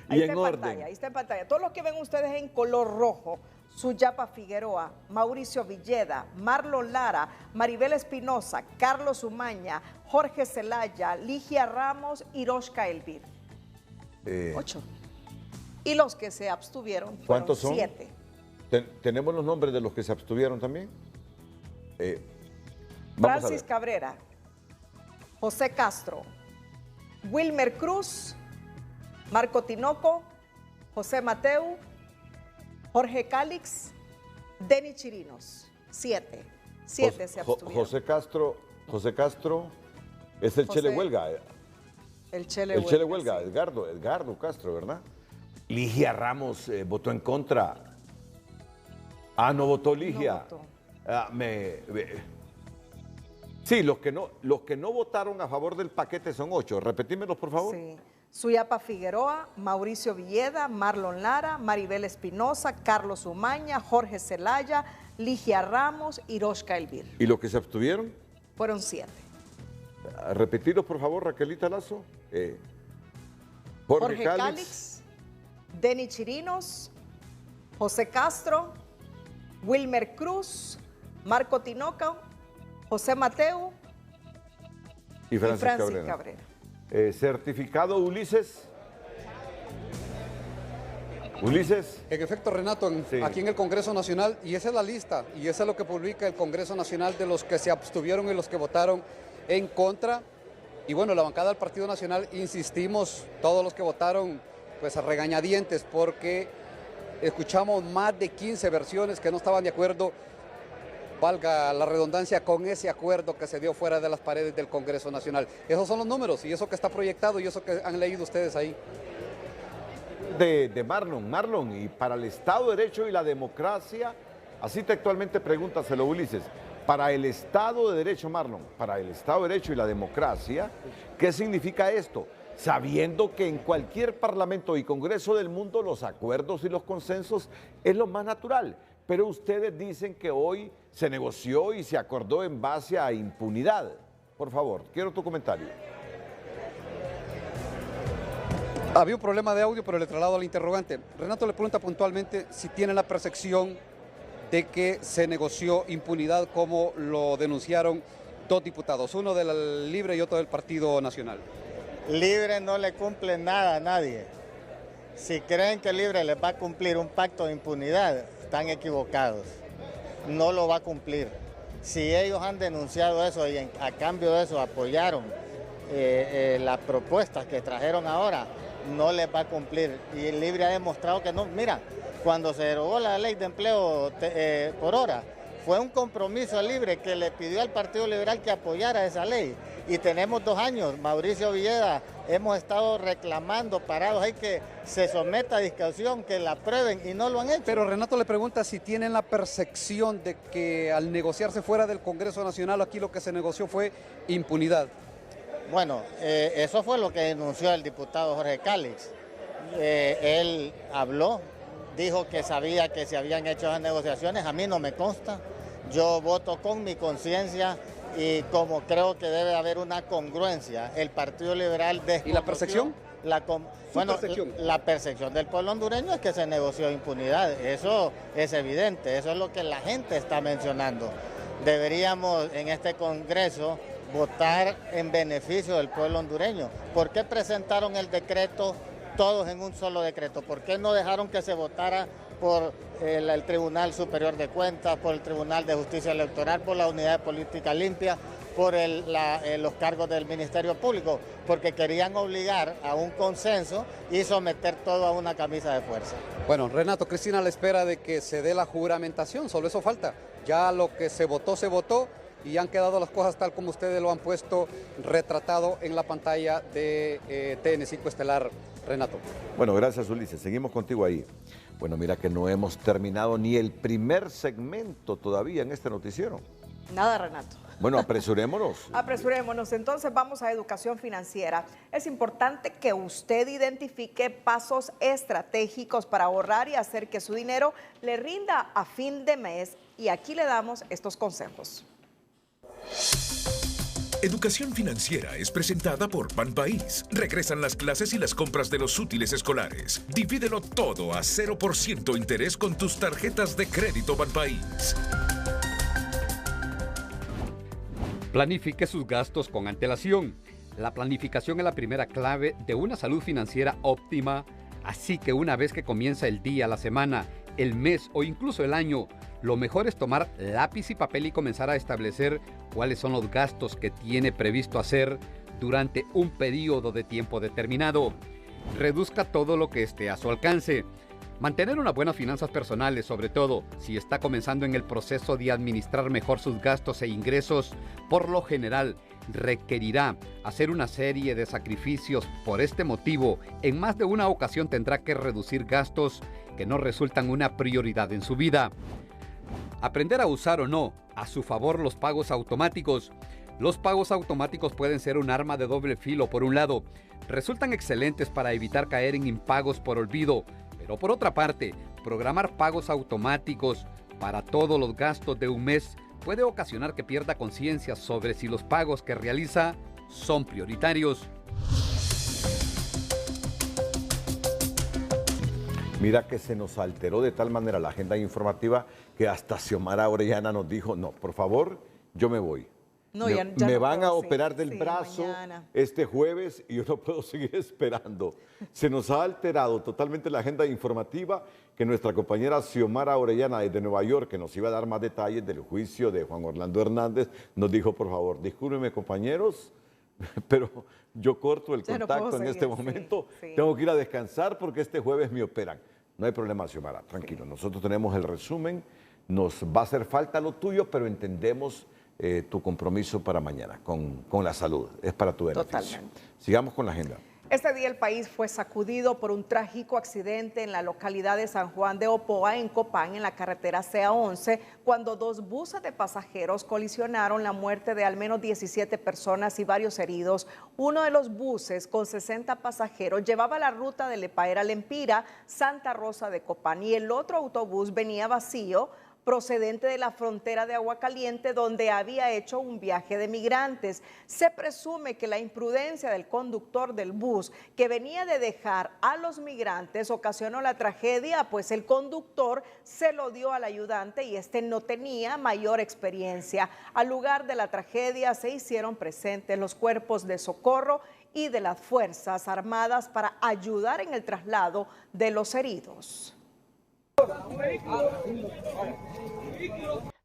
S3: Y en orden.
S1: Ahí está en pantalla. Todos los que ven ustedes en color rojo: Suyapa Figueroa, Mauricio Villeda, Marlon Lara, Maribel Espinosa, Carlos Umaña, Jorge Zelaya, Ligia Ramos y Roshka Elvir. 8. Y los que se abstuvieron fueron
S3: ¿cuántos son?
S1: 7.
S3: ¿Tenemos los nombres de los que se abstuvieron también?
S1: Francis Cabrera, José Castro, Wilmer Cruz, Marco Tinoco, José Mateu, Jorge Calix, Denny Chirinos. 7 se abstuvieron.
S3: José Castro es el Chele Huelga.
S1: El Chele
S3: Huelga, sí. Edgardo Castro, ¿verdad? Ligia Ramos votó en contra. No votó Ligia.
S1: No votó.
S3: Sí, los que no votaron a favor del paquete son 8. Repetímelos, por favor.
S1: Sí. Suyapa Figueroa, Mauricio Villeda, Marlon Lara, Maribel Espinosa, Carlos Umaña, Jorge Zelaya, Ligia Ramos y Roshka Elvir.
S3: ¿Y los que se abstuvieron?
S1: Fueron 7.
S3: Repetirlos, por favor, Raquelita Lazo.
S1: Jorge Calix, Denny Chirinos, José Castro, Wilmer Cruz, Marco Tinoco, José Mateu
S3: y Francis Cabrera. Certificado Ulises. Ulises.
S4: En efecto, Renato,
S3: sí.
S4: Aquí en el Congreso Nacional, y esa es la lista, y eso es lo que publica el Congreso Nacional de los que se abstuvieron y los que votaron en contra. Y bueno, la bancada del Partido Nacional, insistimos, todos los que votaron, pues a regañadientes, porque escuchamos más de 15 versiones que no estaban de acuerdo, valga la redundancia, con ese acuerdo que se dio fuera de las paredes del Congreso Nacional. Esos son los números y eso que está proyectado y eso que han leído ustedes ahí.
S3: De Marlon, y para el Estado de Derecho y la democracia, así textualmente pregúntaselo, Ulises, para el Estado de Derecho, Marlon, para el Estado de Derecho y la democracia, ¿qué significa esto? Sabiendo que en cualquier parlamento y congreso del mundo los acuerdos y los consensos es lo más natural, pero ustedes dicen que hoy se negoció y se acordó en base a impunidad. Por favor, quiero tu comentario.
S4: Había un problema de audio, pero le traslado al interrogante. Renato le pregunta puntualmente si tiene la percepción de que se negoció impunidad como lo denunciaron dos diputados, uno del Libre y otro del Partido Nacional.
S9: Libre no le cumple nada a nadie. Si creen que Libre les va a cumplir un pacto de impunidad, están equivocados. No lo va a cumplir. Si ellos han denunciado eso y a cambio de eso apoyaron las propuestas que trajeron ahora, no les va a cumplir. Y Libre ha demostrado que no. Mira, cuando se derogó la ley de empleo por hora, fue un compromiso Libre que le pidió al Partido Liberal que apoyara esa ley. Y tenemos 2 años, Mauricio Villeda, hemos estado reclamando, parados, hay que se someta a discusión, que la aprueben y no lo han hecho.
S4: Pero Renato le pregunta si tienen la percepción de que al negociarse fuera del Congreso Nacional, aquí lo que se negoció fue impunidad.
S9: Bueno, eso fue lo que denunció el diputado Jorge Calix. Él habló, dijo que sabía que se habían hecho esas negociaciones, a mí no me consta. Yo voto con mi conciencia y como creo que debe haber una congruencia. El Partido Liberal
S4: ¿Y la percepción?
S9: La percepción del pueblo hondureño es que se negoció impunidad. Eso es evidente, eso es lo que la gente está mencionando. Deberíamos en este Congreso votar en beneficio del pueblo hondureño. ¿Por qué presentaron el decreto todos en un solo decreto? ¿Por qué no dejaron que se votara por el Tribunal Superior de Cuentas, por el Tribunal de Justicia Electoral, por la Unidad de Política Limpia, por los cargos del Ministerio Público? Porque querían obligar a un consenso y someter todo a una camisa de fuerza.
S4: Bueno, Renato, Cristina a la espera de que se dé la juramentación, solo eso falta. Ya lo que se votó y han quedado las cosas tal como ustedes lo han puesto retratado en la pantalla de TN5 Estelar, Renato.
S3: Bueno, gracias Ulises, seguimos contigo ahí. Bueno, mira que no hemos terminado ni el primer segmento todavía en este noticiero.
S1: Nada, Renato.
S3: Bueno, apresurémonos.
S1: Apresurémonos. Entonces vamos a educación financiera. Es importante que usted identifique pasos estratégicos para ahorrar y hacer que su dinero le rinda a fin de mes. Y aquí le damos estos consejos.
S2: Educación financiera es presentada por Banpaís. Regresan las clases y las compras de los útiles escolares. Divídelo todo a 0% interés con tus tarjetas de crédito Banpaís.
S10: Planifique sus gastos con antelación. La planificación es la primera clave de una salud financiera óptima, así que una vez que comienza el día, la semana, el mes o incluso el año, lo mejor es tomar lápiz y papel y comenzar a establecer cuáles son los gastos que tiene previsto hacer durante un periodo de tiempo determinado. Reduzca todo lo que esté a su alcance. Mantener unas buenas finanzas personales, sobre todo si está comenzando en el proceso de administrar mejor sus gastos e ingresos, por lo general requerirá hacer una serie de sacrificios. Por este motivo, en más de una ocasión tendrá que reducir gastos que no resultan una prioridad en su vida. Aprender a usar o no a su favor los pagos automáticos. Los pagos automáticos pueden ser un arma de doble filo. Por un lado, resultan excelentes para evitar caer en impagos por olvido, pero por otra parte, programar pagos automáticos para todos los gastos de un mes puede ocasionar que pierda conciencia sobre si los pagos que realiza son prioritarios.
S3: Mira que se nos alteró de tal manera la agenda informativa que hasta Xiomara Orellana nos dijo, no, por favor, yo me voy.
S1: No,
S3: me
S1: no
S3: van a
S1: puedo,
S3: operar del brazo
S1: mañana.
S3: este jueves y yo no puedo seguir esperando. Se nos ha alterado totalmente la agenda informativa que nuestra compañera Xiomara Orellana desde Nueva York, que nos iba a dar más detalles del juicio de Juan Orlando Hernández, nos dijo, por favor, discúlpenme compañeros, pero yo corto el contacto en este momento. Sí. Tengo que ir a descansar porque este jueves me operan. No hay problema, Xiomara, tranquilo. Nosotros tenemos el resumen, nos va a hacer falta lo tuyo, pero entendemos tu compromiso para mañana con la salud. Es para tu beneficio.
S1: Totalmente.
S3: Sigamos con la agenda.
S1: Este día el país fue sacudido por un trágico accidente en la localidad de San Juan de Opoa, en Copán, en la carretera CA11, cuando dos buses de pasajeros colisionaron, la muerte de al menos 17 personas y varios heridos. Uno de los buses, con 60 pasajeros, llevaba la ruta de Lepaera a Lempira, Santa Rosa de Copán, y el otro autobús venía vacío, procedente de la frontera de Aguacaliente, donde había hecho un viaje de migrantes. Se presume que la imprudencia del conductor del bus, que venía de dejar a los migrantes, ocasionó la tragedia, pues el conductor se lo dio al ayudante y este no tenía mayor experiencia. Al lugar de la tragedia se hicieron presentes los cuerpos de socorro y de las Fuerzas Armadas para ayudar en el traslado de los heridos.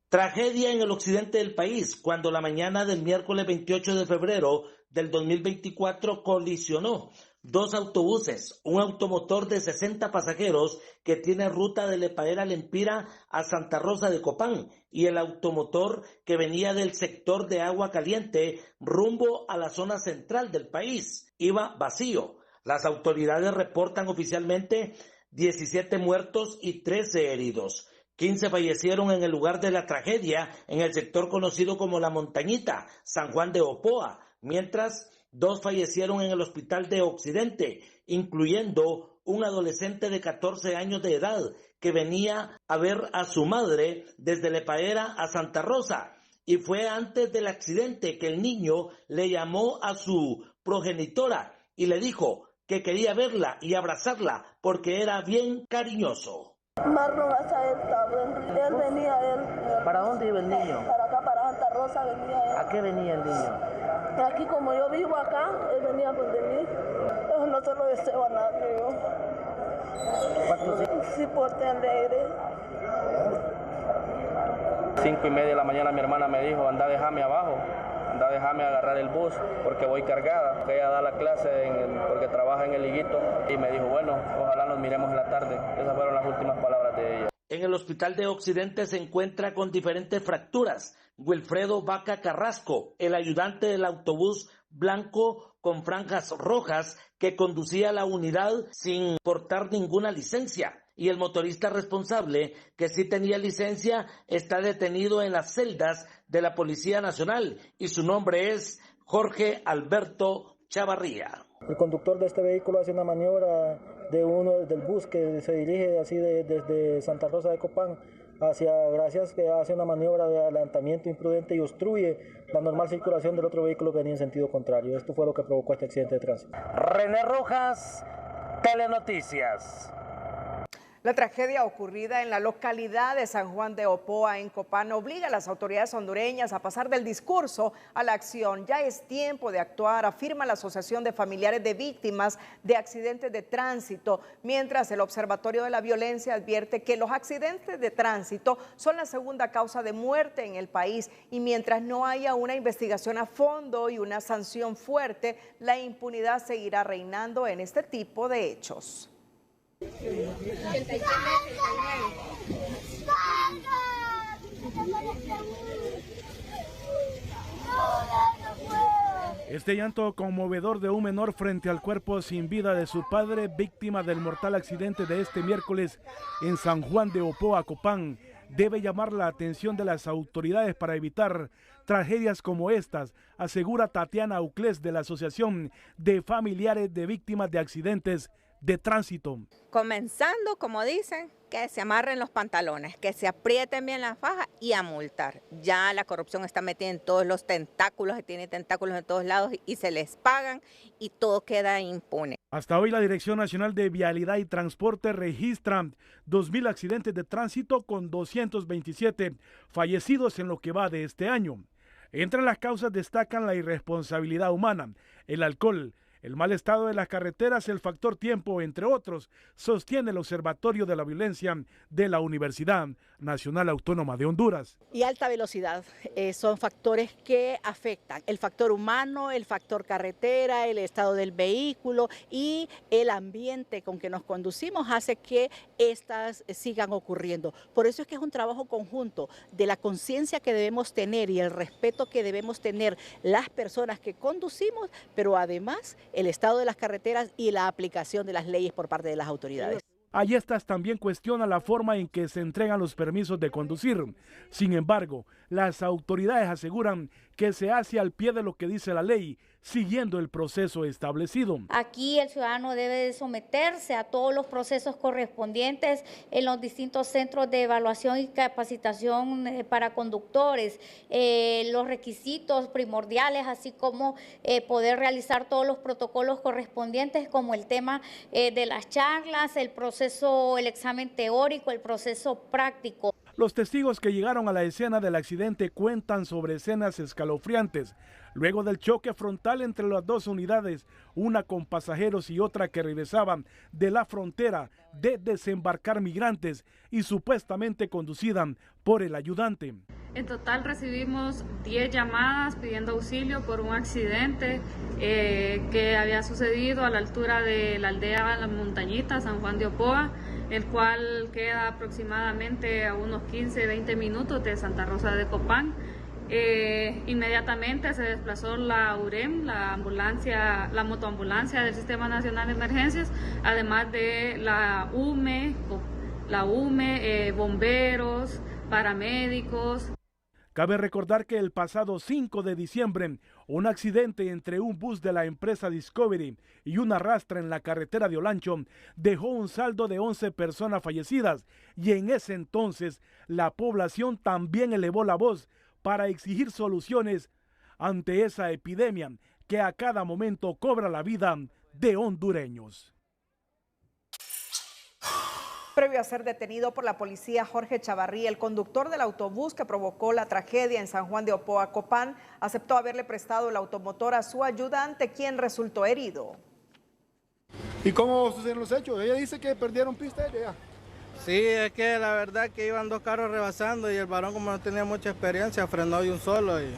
S11: Tragedia en el occidente del país, cuando la mañana del miércoles 28 de febrero del 2024 colisionó dos autobuses, un automotor de 60 pasajeros que tiene ruta de Lepaera a Lempira a Santa Rosa de Copán y el automotor que venía del sector de Aguacaliente rumbo a la zona central del país. Iba vacío. Las autoridades reportan oficialmente 17 muertos y 13 heridos. 15 fallecieron en el lugar de la tragedia, en el sector conocido como La Montañita, San Juan de Opoa, mientras 2 fallecieron en el hospital de Occidente, incluyendo un adolescente de 14 años de edad que venía a ver a su madre desde Lepaera a Santa Rosa. Y fue antes del accidente que el niño le llamó a su progenitora y le dijo que quería verla y abrazarla porque era bien cariñoso.
S12: Marlon hasta él venía él.
S11: ¿Para dónde iba el niño?
S12: Para acá, para Santa Rosa venía él.
S11: ¿A qué venía el niño?
S12: Aquí como yo vivo acá, él venía pues de mí. Yo no se lo deseo a nadie.
S11: ¿Cuántos hijos?
S12: Sí, porte alegre.
S13: 5:30 de la mañana mi hermana me dijo, anda, déjame abajo. Anda, déjame agarrar el bus porque voy cargada. Ella da la clase porque trabaja en el Higuito y me dijo, bueno, ojalá nos miremos en la tarde. Esas fueron las últimas palabras de ella.
S11: En el hospital de Occidente se encuentra con diferentes fracturas Wilfredo Vaca Carrasco, el ayudante del autobús blanco con franjas rojas que conducía la unidad sin portar ninguna licencia. Y el motorista responsable, que sí tenía licencia, está detenido en las celdas de la Policía Nacional y su nombre es Jorge Alberto Chavarría.
S14: El conductor de este vehículo hace una maniobra del bus que se dirige así desde Santa Rosa de Copán hacia Gracias, que hace una maniobra de adelantamiento imprudente y obstruye la normal circulación del otro vehículo que venía en sentido contrario. Esto fue lo que provocó este accidente de tránsito.
S11: René Rojas, Telenoticias.
S1: La tragedia ocurrida en la localidad de San Juan de Opoa, en Copán, obliga a las autoridades hondureñas a pasar del discurso a la acción. Ya es tiempo de actuar, afirma la Asociación de Familiares de Víctimas de Accidentes de Tránsito, mientras el Observatorio de la Violencia advierte que los accidentes de tránsito son la segunda causa de muerte en el país y mientras no haya una investigación a fondo y una sanción fuerte, la impunidad seguirá reinando en este tipo de hechos.
S15: Este llanto conmovedor de un menor frente al cuerpo sin vida de su padre, víctima del mortal accidente de este miércoles en San Juan de Opoa, Copán, debe llamar la atención de las autoridades para evitar tragedias como estas, asegura Tatiana Uclés de la Asociación de Familiares de Víctimas de Accidentes de Tránsito.
S16: Comenzando, como dicen, que se amarren los pantalones, que se aprieten bien la faja y a multar. Ya la corrupción está metida en todos los tentáculos, tiene tentáculos en todos lados y se les pagan y todo queda impune.
S15: Hasta hoy la Dirección Nacional de Vialidad y Transporte registra 2.000 accidentes de tránsito con 227 fallecidos en lo que va de este año. Entre las causas destacan la irresponsabilidad humana, el alcohol, El mal estado de las carreteras, el factor tiempo, entre otros, sostiene el Observatorio de la Violencia de la Universidad Nacional Autónoma de Honduras.
S17: Y alta velocidad son factores que afectan el factor humano, el factor carretera, el estado del vehículo y el ambiente con que nos conducimos hace que estas sigan ocurriendo. Por eso es que es un trabajo conjunto de la conciencia que debemos tener y el respeto que debemos tener las personas que conducimos, pero además el estado de las carreteras y la aplicación de las leyes por parte de las autoridades.
S15: Ayestas también cuestiona la forma en que se entregan los permisos de conducir. Sin embargo, las autoridades aseguran que se hace al pie de lo que dice la ley, siguiendo el proceso establecido.
S18: Aquí el ciudadano debe de someterse a todos los procesos correspondientes en los distintos centros de evaluación y capacitación para conductores, los requisitos primordiales, así como poder realizar todos los protocolos correspondientes, como el tema de las charlas, el proceso, el examen teórico, el proceso práctico.
S15: Los testigos que llegaron a la escena del accidente cuentan sobre escenas escalofriantes. Luego del choque frontal entre las dos unidades, una con pasajeros y otra que regresaban de la frontera de desembarcar migrantes y supuestamente conducida por el ayudante.
S19: En total recibimos 10 llamadas pidiendo auxilio por un accidente que había sucedido a la altura de la aldea La Montañita, San Juan de Opoa, el cual queda aproximadamente a unos 15-20 minutos de Santa Rosa de Copán. Inmediatamente se desplazó la UREM, la motoambulancia del Sistema Nacional de Emergencias, además de la UME, bomberos, paramédicos.
S15: Cabe recordar que el pasado 5 de diciembre, un accidente entre un bus de la empresa Discovery y una rastra en la carretera de Olancho dejó un saldo de 11 personas fallecidas, y en ese entonces la población también elevó la voz para exigir soluciones ante esa epidemia que a cada momento cobra la vida de hondureños.
S1: Previo a ser detenido por la policía, Jorge Chavarría, el conductor del autobús que provocó la tragedia en San Juan de Opoa, Copán, aceptó haberle prestado el automotor a su ayudante, quien resultó herido.
S20: ¿Y cómo sucedieron los hechos? Ella dice que perdieron pista ella.
S21: Sí, es que la verdad que iban dos carros rebasando y el varón, como no tenía mucha experiencia, frenó de un solo y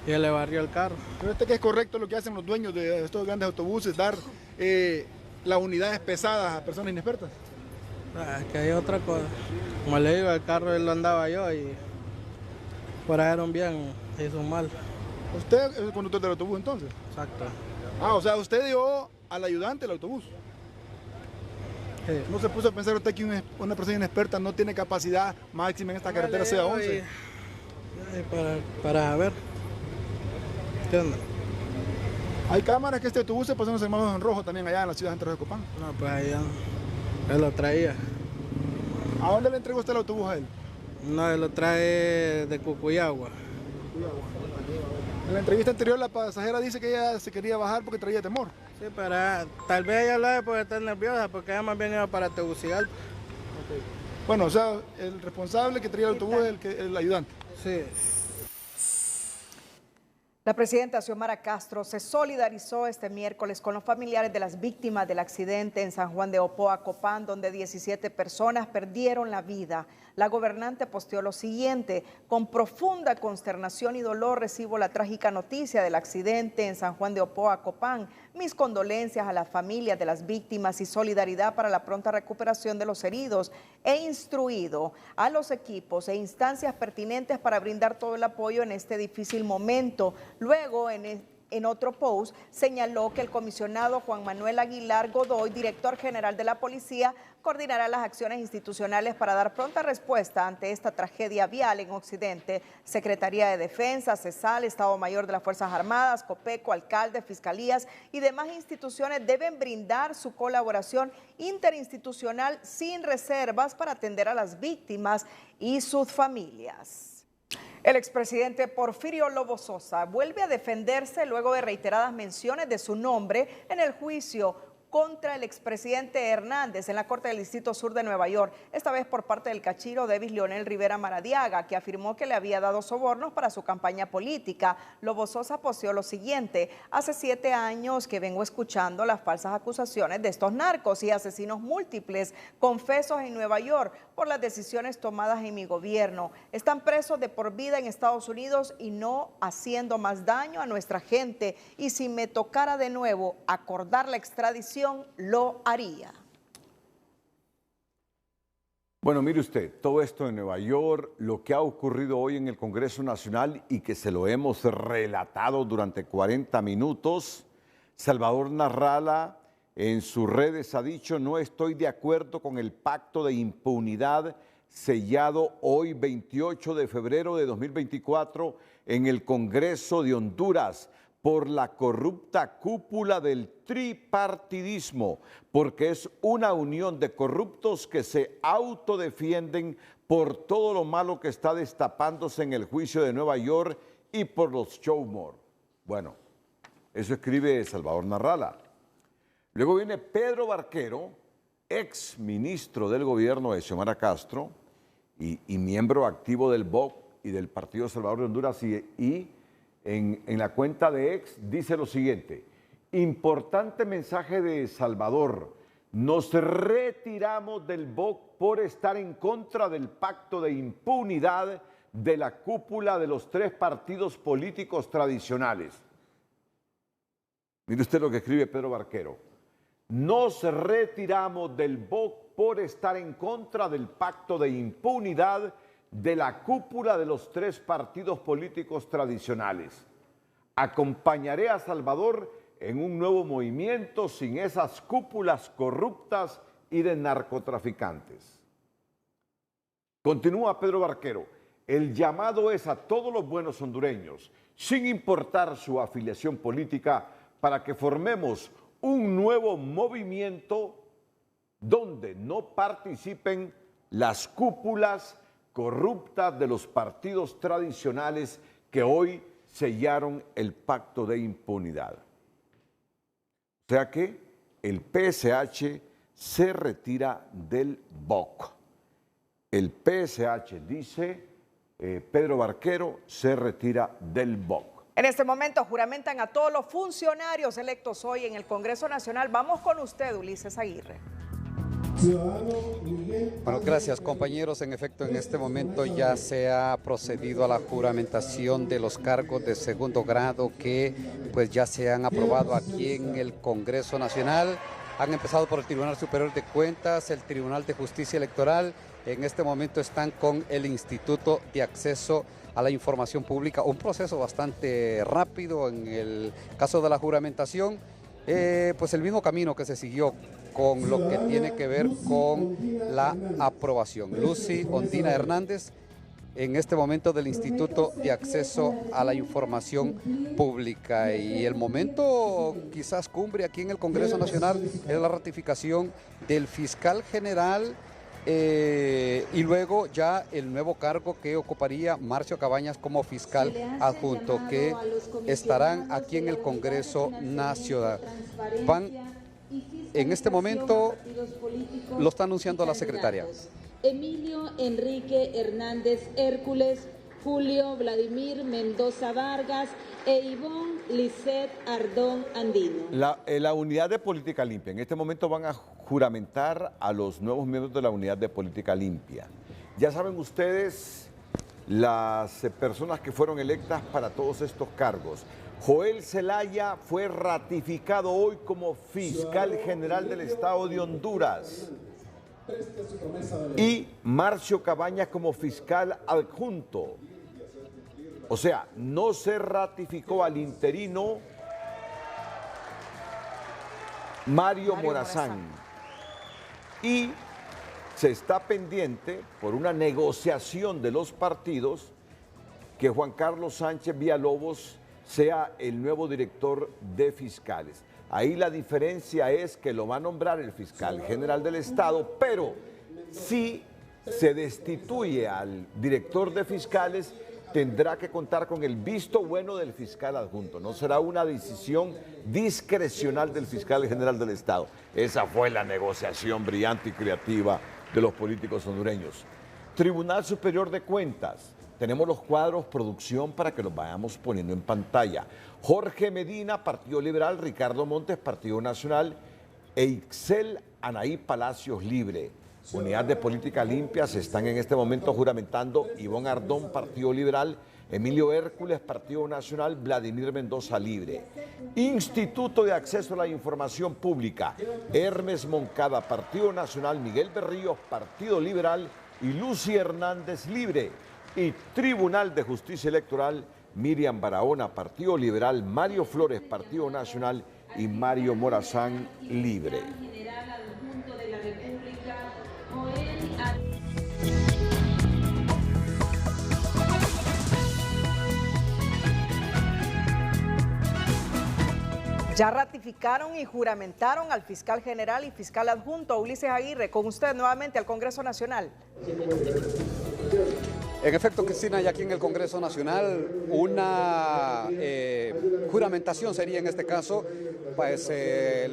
S21: él le barrió el carro.
S20: ¿Pero que es correcto lo que hacen los dueños de estos grandes autobuses, dar las unidades pesadas a personas inexpertas?
S21: Es que hay otra cosa. Como le digo, el carro él lo andaba yo y por ahí era un bien, se hizo un mal.
S20: ¿Usted es el conductor del autobús entonces?
S21: Exacto.
S20: Ah, o sea, usted dio al ayudante del autobús. Sí. ¿No se puso a pensar usted que una persona inexperta no tiene capacidad máxima en esta carretera CA11?
S21: Para ver. ¿Entiendes?
S20: ¿Hay cámaras que este autobús se pasó en los hermanos en rojo también allá en la ciudad de Santa Rosa de Copán?
S21: No, pues allá. Él lo traía.
S20: ¿A dónde le entregó usted el autobús a él?
S21: No, él lo trae de Cucuyagua.
S20: En la entrevista anterior la pasajera dice que ella se quería bajar porque traía temor.
S21: Sí, pero tal vez ella lo hace porque está nerviosa, porque ella más bien iba para Tegucigalpa.
S20: Okay. Bueno, o sea, el responsable que traía el autobús es el ayudante.
S21: Sí.
S1: La presidenta Xiomara Castro se solidarizó este miércoles con los familiares de las víctimas del accidente en San Juan de Opoa, Copán, donde 17 personas perdieron la vida. La gobernante posteó lo siguiente: con profunda consternación y dolor recibo la trágica noticia del accidente en San Juan de Opoa, Copán. Mis condolencias a las familias de las víctimas y solidaridad para la pronta recuperación de los heridos. He instruido a los equipos e instancias pertinentes para brindar todo el apoyo en este difícil momento. Luego, en otro post, señaló que el comisionado Juan Manuel Aguilar Godoy, director general de la policía, coordinará las acciones institucionales para dar pronta respuesta ante esta tragedia vial en Occidente. Secretaría de Defensa, CESAL, Estado Mayor de las Fuerzas Armadas, COPECO, alcaldes, fiscalías y demás instituciones deben brindar su colaboración interinstitucional sin reservas para atender a las víctimas y sus familias. El expresidente Porfirio Lobo Sosa vuelve a defenderse luego de reiteradas menciones de su nombre en el juicio contra el expresidente Hernández en la Corte del Distrito Sur de Nueva York, esta vez por parte del cachiro Davis Leonel Rivera Maradiaga, que afirmó que le había dado sobornos para su campaña política. Lobo Sosa posteó lo siguiente: hace 7 años que vengo escuchando las falsas acusaciones de estos narcos y asesinos múltiples confesos en Nueva York por las decisiones tomadas en mi gobierno. Están presos de por vida en Estados Unidos y no haciendo más daño a nuestra gente. Y si me tocara de nuevo acordar la extradición, lo haría.
S3: Bueno, mire usted, todo esto en Nueva York, lo que ha ocurrido hoy en el Congreso Nacional y que se lo hemos relatado durante 40 minutos, Salvador Narrala en sus redes ha dicho: no estoy de acuerdo con el pacto de impunidad sellado hoy 28 de febrero de 2024 en el Congreso de Honduras por la corrupta cúpula del tripartidismo, porque es una unión de corruptos que se autodefienden por todo lo malo que está destapándose en el juicio de Nueva York y por los Showmore. Bueno, eso escribe Salvador Narrala. Luego viene Pedro Barquero, ex ministro del gobierno de Xiomara Castro y miembro activo del BOC y del Partido Salvador de Honduras, y en la cuenta de ex dice lo siguiente: importante mensaje de Salvador, nos retiramos del BOC por estar en contra del pacto de impunidad de la cúpula de los 3 partidos políticos tradicionales. Mire usted lo que escribe Pedro Barquero: nos retiramos del BOC por estar en contra del pacto de impunidad de la cúpula de los 3 partidos políticos tradicionales. Acompañaré a Salvador en un nuevo movimiento sin esas cúpulas corruptas y de narcotraficantes. Continúa Pedro Barquero: el llamado es a todos los buenos hondureños, sin importar su afiliación política, para que formemos un nuevo movimiento donde no participen las cúpulas corruptas de los partidos tradicionales que hoy sellaron el pacto de impunidad. O sea que el PSH se retira del BOC. El PSH, dice Pedro Barquero, se retira del BOC.
S1: En este momento juramentan a todos los funcionarios electos hoy en el Congreso Nacional. Vamos con usted, Ulises Aguirre.
S10: Bueno, gracias, compañeros. En efecto, en este momento ya se ha procedido a la juramentación de los cargos de segundo grado que pues ya se han aprobado aquí en el Congreso Nacional. Han empezado por el Tribunal Superior de Cuentas, el Tribunal de Justicia Electoral. En este momento están con el Instituto de Acceso a la Información Pública. Un proceso bastante rápido en el caso de la juramentación. Pues el mismo camino que se siguió con lo que tiene que ver con la aprobación. Lucy Ondina Hernández, en este momento del Instituto de Acceso a la Información Pública. Y el momento quizás cumbre aquí en el Congreso Nacional es la ratificación del fiscal general y luego ya el nuevo cargo que ocuparía Marcio Cabañas como fiscal adjunto, que estarán aquí en el Congreso Nacional. En este momento lo está anunciando la secretaria.
S5: Emilio Enrique Hernández Hércules, Julio Vladimir Mendoza Vargas e Ivonne Lisset Ardón Andino.
S3: La unidad de política limpia. En este momento van a juramentar a los nuevos miembros de la unidad de política limpia. Ya saben ustedes las personas que fueron electas para todos estos cargos. Joel Zelaya fue ratificado hoy como fiscal general del Estado de Honduras y Marcio Cabañas como fiscal adjunto. O sea, no se ratificó al interino Mario Morazán. Y se está pendiente por una negociación de los partidos que Juan Carlos Sánchez Villalobos sea el nuevo director de fiscales. Ahí la diferencia es que lo va a nombrar el fiscal general del Estado, pero si se destituye al director de fiscales, tendrá que contar con el visto bueno del fiscal adjunto. No será una decisión discrecional del fiscal general del Estado. Esa fue la negociación brillante y creativa de los políticos hondureños. Tribunal Superior de Cuentas. Tenemos los cuadros, producción, para que los vayamos poniendo en pantalla. Jorge Medina, Partido Liberal. Ricardo Montes, Partido Nacional. Eixel Anaí Palacios, Libre. Unidad de Política Limpia. Se están en este momento juramentando Ivonne Ardón, Partido Liberal. Emilio Hércules, Partido Nacional. Vladimir Mendoza, Libre. Instituto de Acceso a la Información Pública. Hermes Moncada, Partido Nacional. Miguel Berríos, Partido Liberal. Y Lucy Hernández, Libre. Y Tribunal de Justicia Electoral, Miriam Barahona, Partido Liberal, Mario Flores, Partido Nacional y Mario Morazán, Libre.
S1: Ya ratificaron y juramentaron al fiscal general y fiscal adjunto Ulises Aguirre. Con usted nuevamente al Congreso Nacional.
S4: En efecto, Cristina, ya aquí en el Congreso Nacional, una juramentación sería en este caso, pues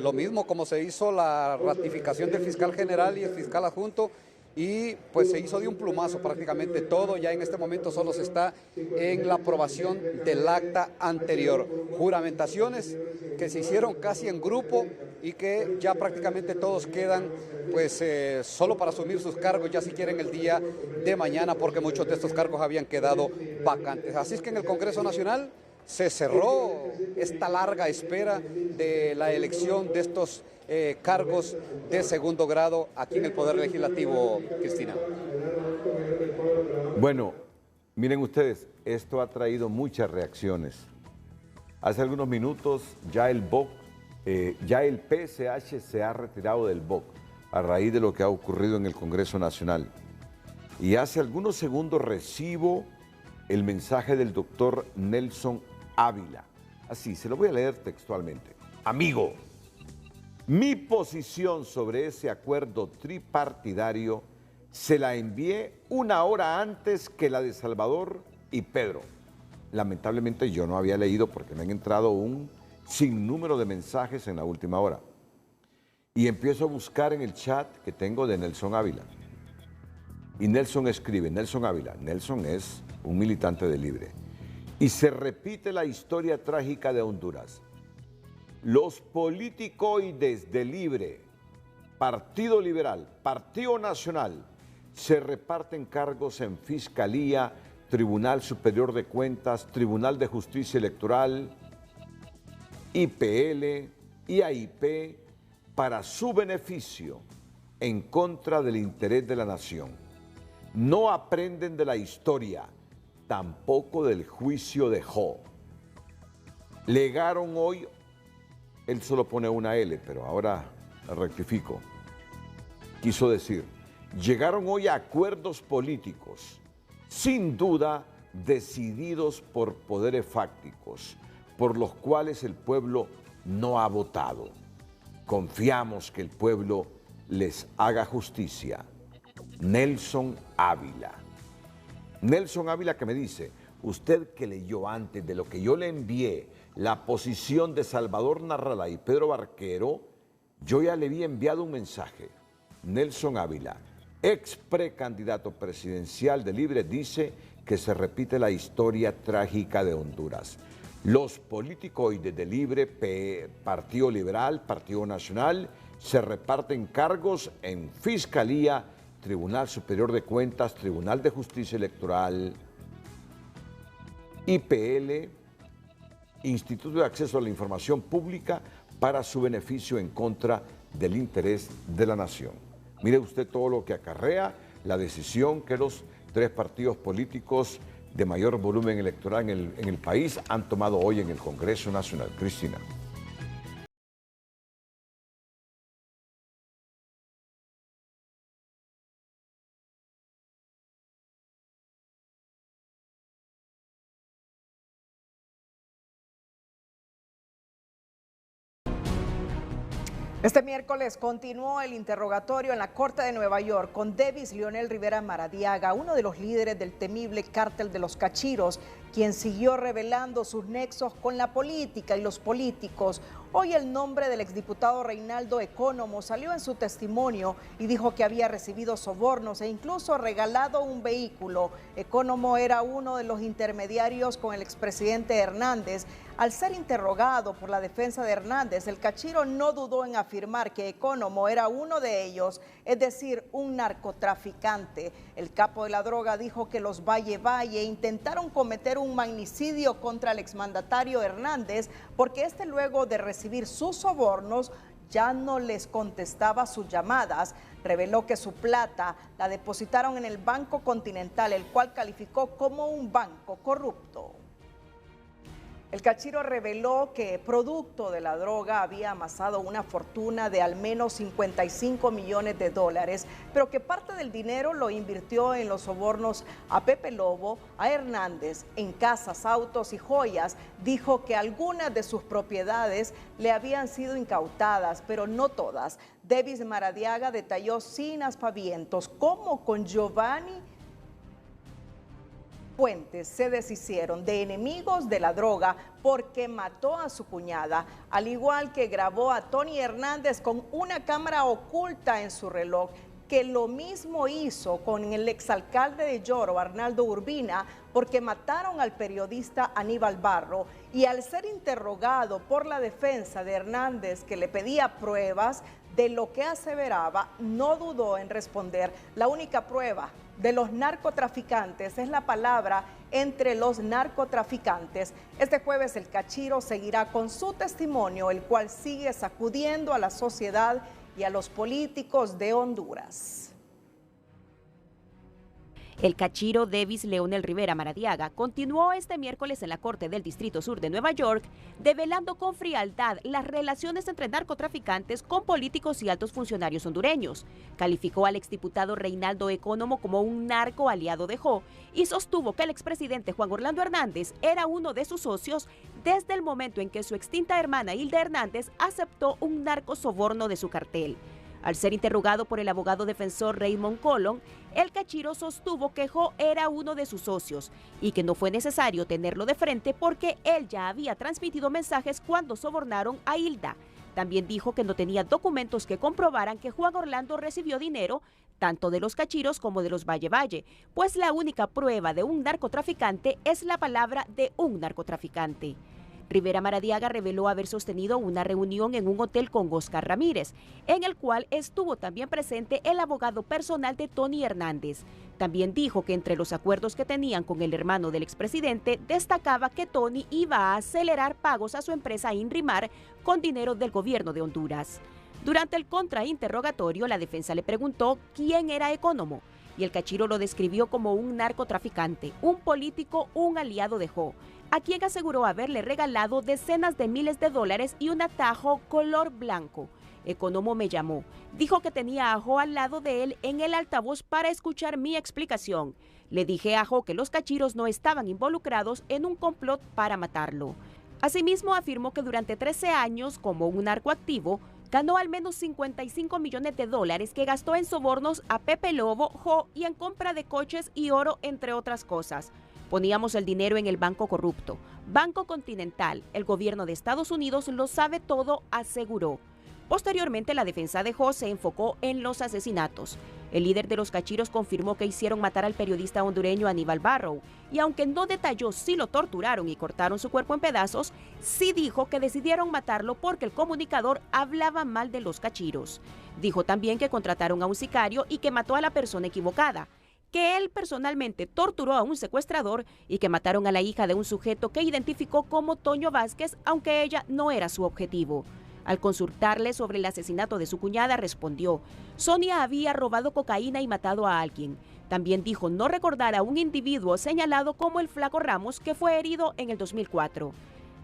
S4: lo mismo como se hizo la ratificación del fiscal general y el fiscal adjunto, y pues se hizo de un plumazo prácticamente todo. Ya en este momento solo se está en la aprobación del acta anterior. Juramentaciones que se hicieron casi en grupo y que ya prácticamente todos quedan pues solo para asumir sus cargos, ya si quieren el día de mañana, porque muchos de estos cargos habían quedado vacantes. Así es que en el Congreso Nacional se cerró esta larga espera de la elección de estos cargos de segundo grado aquí en el Poder Legislativo, Cristina.
S3: Bueno, miren ustedes, esto ha traído muchas reacciones. Hace algunos minutos ya el BOC, ya el PSH se ha retirado del BOC a raíz de lo que ha ocurrido en el Congreso Nacional. Y hace algunos segundos recibo el mensaje del doctor Nelson Ávila. Así, se lo voy a leer textualmente. Amigo, mi posición sobre ese acuerdo tripartidario se la envié una hora antes que la de Salvador y Pedro. Lamentablemente yo no había leído porque me han entrado un sinnúmero de mensajes en la última hora. Y empiezo a buscar en el chat que tengo de Nelson Ávila. Y Nelson escribe, Nelson Ávila, Nelson es un militante de Libre. Y se repite la historia trágica de Honduras. Los politicoides de Libre, Partido Liberal, Partido Nacional, se reparten cargos en Fiscalía, Tribunal Superior de Cuentas, Tribunal de Justicia Electoral, IPL, IAIP, para su beneficio, en contra del interés de la nación. No aprenden de la historia, tampoco del juicio de Job. Legaron hoy, él solo pone una L, pero ahora rectifico. Quiso decir, llegaron hoy a acuerdos políticos, sin duda decididos por poderes fácticos, por los cuales el pueblo no ha votado. Confiamos que el pueblo les haga justicia. Nelson Ávila. Nelson Ávila que me dice, usted que leyó antes de lo que yo le envié la posición de Salvador Narrala y Pedro Barquero, yo ya le había enviado un mensaje. Nelson Ávila, ex precandidato presidencial de Libre, dice que se repite la historia trágica de Honduras. Los politicoides de Libre, Partido Liberal, Partido Nacional, se reparten cargos en Fiscalía, Tribunal Superior de Cuentas, Tribunal de Justicia Electoral, IPL, Instituto de Acceso a la Información Pública, para su beneficio en contra del interés de la nación. Mire usted todo lo que acarrea la decisión que los tres partidos políticos de mayor volumen electoral en el país han tomado hoy en el Congreso Nacional. Cristina.
S1: Este miércoles continuó el interrogatorio en la Corte de Nueva York con Davis Leonel Rivera Maradiaga, uno de los líderes del temible cártel de los Cachiros, quien siguió revelando sus nexos con la política y los políticos. Hoy el nombre del exdiputado Reinaldo Economo salió en su testimonio y dijo que había recibido sobornos e incluso regalado un vehículo. Economo era uno de los intermediarios con el expresidente Hernández. Al ser interrogado por la defensa de Hernández, el Cachiro no dudó en afirmar que Economo era uno de ellos, es decir, un narcotraficante. El capo de la droga dijo que los Valle intentaron cometer un magnicidio contra el exmandatario Hernández porque este, luego de recibir sus sobornos, ya no les contestaba sus llamadas. Reveló que su plata la depositaron en el Banco Continental, el cual calificó como un banco corrupto. El Cachiro reveló que producto de la droga había amasado una fortuna de al menos 55 millones de dólares, pero que parte del dinero lo invirtió en los sobornos a Pepe Lobo, a Hernández, en casas, autos y joyas. Dijo que algunas de sus propiedades le habían sido incautadas, pero no todas. Davis Maradiaga detalló sin aspavientos cómo con Giovanni Fuentes se deshicieron de enemigos de la droga porque mató a su cuñada, al igual que grabó a Tony Hernández con una cámara oculta en su reloj, que lo mismo hizo con el exalcalde de Lloro, Arnaldo Urbina, porque mataron al periodista Aníbal Barro. Y al ser interrogado por la defensa de Hernández, que le pedía pruebas de lo que aseveraba, no dudó en responder: la única prueba de los narcotraficantes es la palabra entre los narcotraficantes. Este jueves el Cachiro seguirá con su testimonio, el cual sigue sacudiendo a la sociedad y a los políticos de Honduras.
S8: El Cachiro Davis Leonel Rivera Maradiaga continuó este miércoles en la Corte del Distrito Sur de Nueva York, develando con frialdad las relaciones entre narcotraficantes con políticos y altos funcionarios hondureños. Calificó al exdiputado Reinaldo Economo como un narco aliado de Jo y sostuvo que el expresidente Juan Orlando Hernández era uno de sus socios desde el momento en que su extinta hermana Hilda Hernández aceptó un narco soborno de su cartel. Al ser interrogado por el abogado defensor Raymond Colón, el Cachiro sostuvo que Jo era uno de sus socios y que no fue necesario tenerlo de frente porque él ya había transmitido mensajes cuando sobornaron a Hilda. También dijo que no tenía documentos que comprobaran que Juan Orlando recibió dinero tanto de los Cachiros como de los Valle, pues la única prueba de un narcotraficante es la palabra de un narcotraficante. Rivera Maradiaga reveló haber sostenido una reunión en un hotel con Oscar Ramírez, en el cual estuvo también presente el abogado personal de Tony Hernández. También dijo que entre los acuerdos que tenían con el hermano del expresidente, destacaba que Tony iba a acelerar pagos a su empresa Inrimar con dinero del gobierno de Honduras. Durante el contrainterrogatorio, la defensa le preguntó quién era Economo, y el Cachiro lo describió como un narcotraficante, un político, un aliado de Jo, a quien aseguró haberle regalado decenas de miles de dólares y un atajo color blanco. Economo me llamó, dijo que tenía a Jo al lado de él en el altavoz para escuchar mi explicación. Le dije a Jo que los Cachiros no estaban involucrados en un complot para matarlo. Asimismo, afirmó que durante 13 años, como un narcoactivo, ganó al menos 55 millones de dólares que gastó en sobornos a Pepe Lobo, Jo y en compra de coches y oro, entre otras cosas. Poníamos el dinero en el banco corrupto. Banco Continental, el gobierno de Estados Unidos lo sabe todo, aseguró. Posteriormente, la defensa de Jo se enfocó en los asesinatos. El líder de los Cachiros confirmó que hicieron matar al periodista hondureño Aníbal Barro, y aunque no detalló si lo torturaron y cortaron su cuerpo en pedazos, sí dijo que decidieron matarlo porque el comunicador hablaba mal de los Cachiros. Dijo también que contrataron a un sicario y que mató a la persona equivocada, que él personalmente torturó a un secuestrador y que mataron a la hija de un sujeto que identificó como Toño Vázquez, aunque ella no era su objetivo. Al consultarle sobre el asesinato de su cuñada, respondió: Sonia había robado cocaína y matado a alguien. También dijo no recordar a un individuo señalado como el Flaco Ramos, que fue herido en el 2004.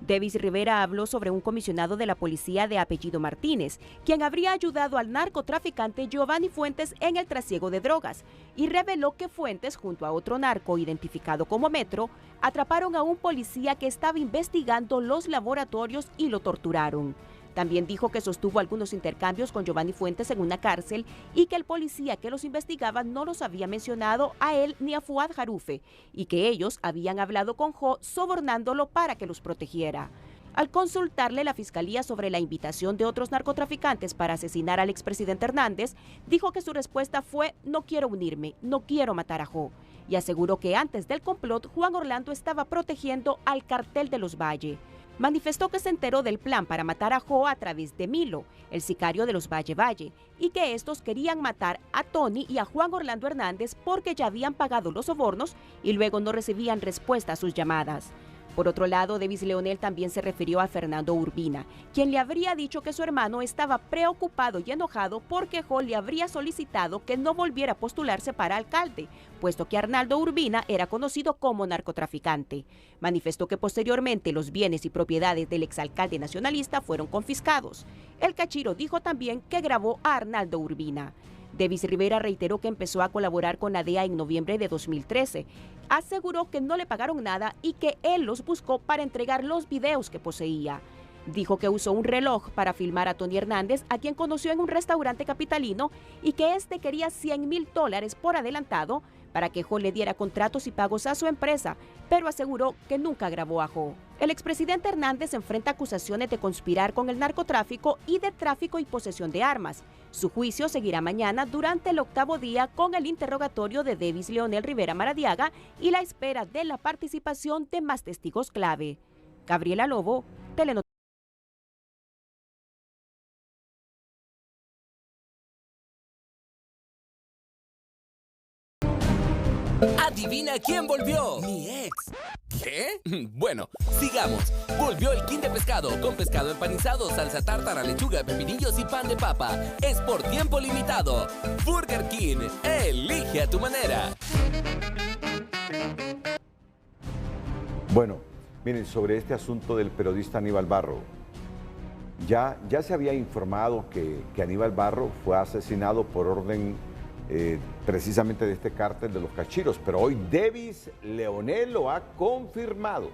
S8: Davis Rivera habló sobre un comisionado de la policía de apellido Martínez, quien habría ayudado al narcotraficante Giovanni Fuentes en el trasiego de drogas, y reveló que Fuentes, junto a otro narco identificado como Metro, atraparon a un policía que estaba investigando los laboratorios y lo torturaron. También dijo que sostuvo algunos intercambios con Giovanni Fuentes en una cárcel y que el policía que los investigaba no los había mencionado a él ni a Fuad Jarufe y que ellos habían hablado con Jo sobornándolo para que los protegiera. Al consultarle la fiscalía sobre la invitación de otros narcotraficantes para asesinar al expresidente Hernández, dijo que su respuesta fue: no quiero unirme, no quiero matar a Jo, y aseguró que antes del complot Juan Orlando estaba protegiendo al cartel de los Valle. Manifestó que se enteró del plan para matar a Jo a través de Milo, el sicario de los Valle Valle, y que estos querían matar a Tony y a Juan Orlando Hernández porque ya habían pagado los sobornos y luego no recibían respuesta a sus llamadas. Por otro lado, Davis Leonel también se refirió a Fernando Urbina, quien le habría dicho que su hermano estaba preocupado y enojado porque Jo le habría solicitado que no volviera a postularse para alcalde, puesto que Arnaldo Urbina era conocido como narcotraficante. Manifestó que posteriormente los bienes y propiedades del exalcalde nacionalista fueron confiscados. El Cachiro dijo también que grabó a Arnaldo Urbina. Davis Rivera reiteró que empezó a colaborar con la DEA en noviembre de 2013. Aseguró que no le pagaron nada y que él los buscó para entregar los videos que poseía. Dijo que usó un reloj para filmar a Tony Hernández, a quien conoció en un restaurante capitalino, y que este quería $100,000 por adelantado para que Jo le diera contratos y pagos a su empresa, pero aseguró que nunca grabó a Jo. El expresidente Hernández enfrenta acusaciones de conspirar con el narcotráfico y de tráfico y posesión de armas. Su juicio seguirá mañana durante el 8º día con el interrogatorio de Davis Leonel Rivera Maradiaga y la espera de la participación de más testigos clave. Gabriela Lobo, Telenoticias.
S6: ¿Adivina quién volvió? Mi ex. ¿Qué? Bueno, sigamos. Volvió el King de pescado, con pescado empanizado, salsa tártara, lechuga, pepinillos y pan de papa. Es por tiempo limitado. Burger King, elige a tu manera.
S3: Bueno, miren, sobre este asunto del periodista Aníbal Barro, ya se había informado que Aníbal Barro fue asesinado por orden precisamente de este cártel de los Cachiros, pero hoy Davis Leonel lo ha confirmado.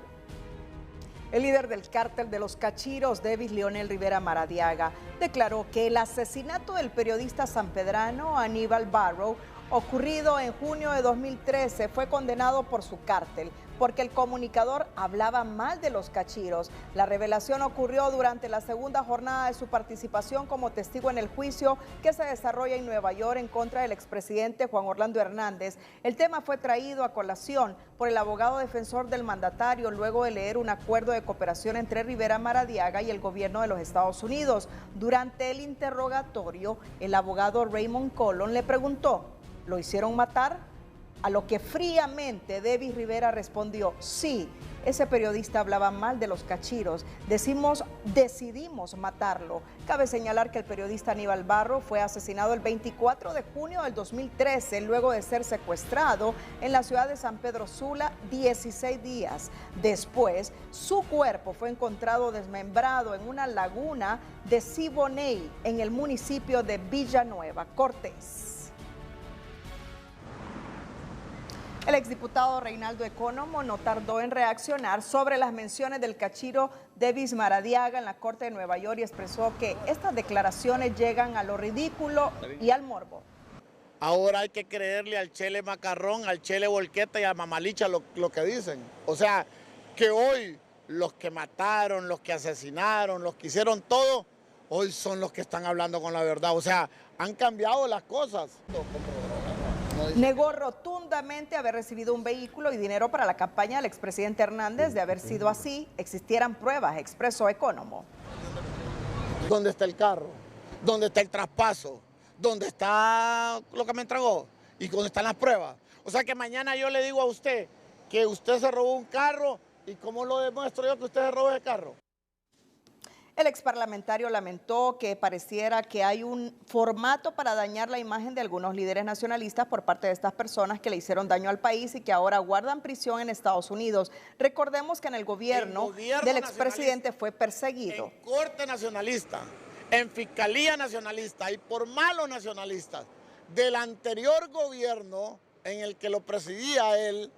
S1: El líder del cártel de los Cachiros, Davis Leonel Rivera Maradiaga, declaró que el asesinato del periodista sanpedrano Aníbal Barro, ocurrido en junio de 2013, fue condenado por su cártel porque el comunicador hablaba mal de los Cachiros. La revelación ocurrió durante la segunda jornada de su participación como testigo en el juicio que se desarrolla en Nueva York en contra del expresidente Juan Orlando Hernández. El tema fue traído a colación por el abogado defensor del mandatario luego de leer un acuerdo de cooperación entre Rivera Maradiaga y el gobierno de los Estados Unidos. Durante el interrogatorio, el abogado Raymond Colon le preguntó: ¿lo hicieron matar? A lo que fríamente Davis Rivera respondió: sí, ese periodista hablaba mal de los Cachiros, decidimos matarlo. Cabe señalar que el periodista Aníbal Barro fue asesinado el 24 de junio del 2013, luego de ser secuestrado en la ciudad de San Pedro Sula 16 días. Después, su cuerpo fue encontrado desmembrado en una laguna de Siboney, en el municipio de Villanueva, Cortés. El exdiputado Reinaldo Economo no tardó en reaccionar sobre las menciones del Cachiro Davis Maradiaga en la Corte de Nueva York y expresó que estas declaraciones llegan a lo ridículo y al morbo.
S22: Ahora hay que creerle al Chele Macarrón, al Chele Volqueta y a Mamalicha lo que dicen. O sea, que hoy los que mataron, los que asesinaron, los que hicieron todo, hoy son los que están hablando con la verdad. O sea, han cambiado las cosas.
S1: Negó rotundamente haber recibido un vehículo y dinero para la campaña del expresidente Hernández. De haber sido así, existieran pruebas, expresó Economo.
S22: ¿Dónde está el carro? ¿Dónde está el traspaso? ¿Dónde está lo que me entregó? ¿Y dónde están las pruebas? O sea que mañana yo le digo a usted que usted se robó un carro, ¿y cómo lo demuestro yo que usted se robó ese carro?
S1: El exparlamentario lamentó que pareciera que hay un formato para dañar la imagen de algunos líderes nacionalistas por parte de estas personas que le hicieron daño al país y que ahora guardan prisión en Estados Unidos. Recordemos que en el gobierno del expresidente fue perseguido.
S22: En Corte Nacionalista, en Fiscalía Nacionalista y por malos nacionalistas del anterior gobierno en el que lo presidía él,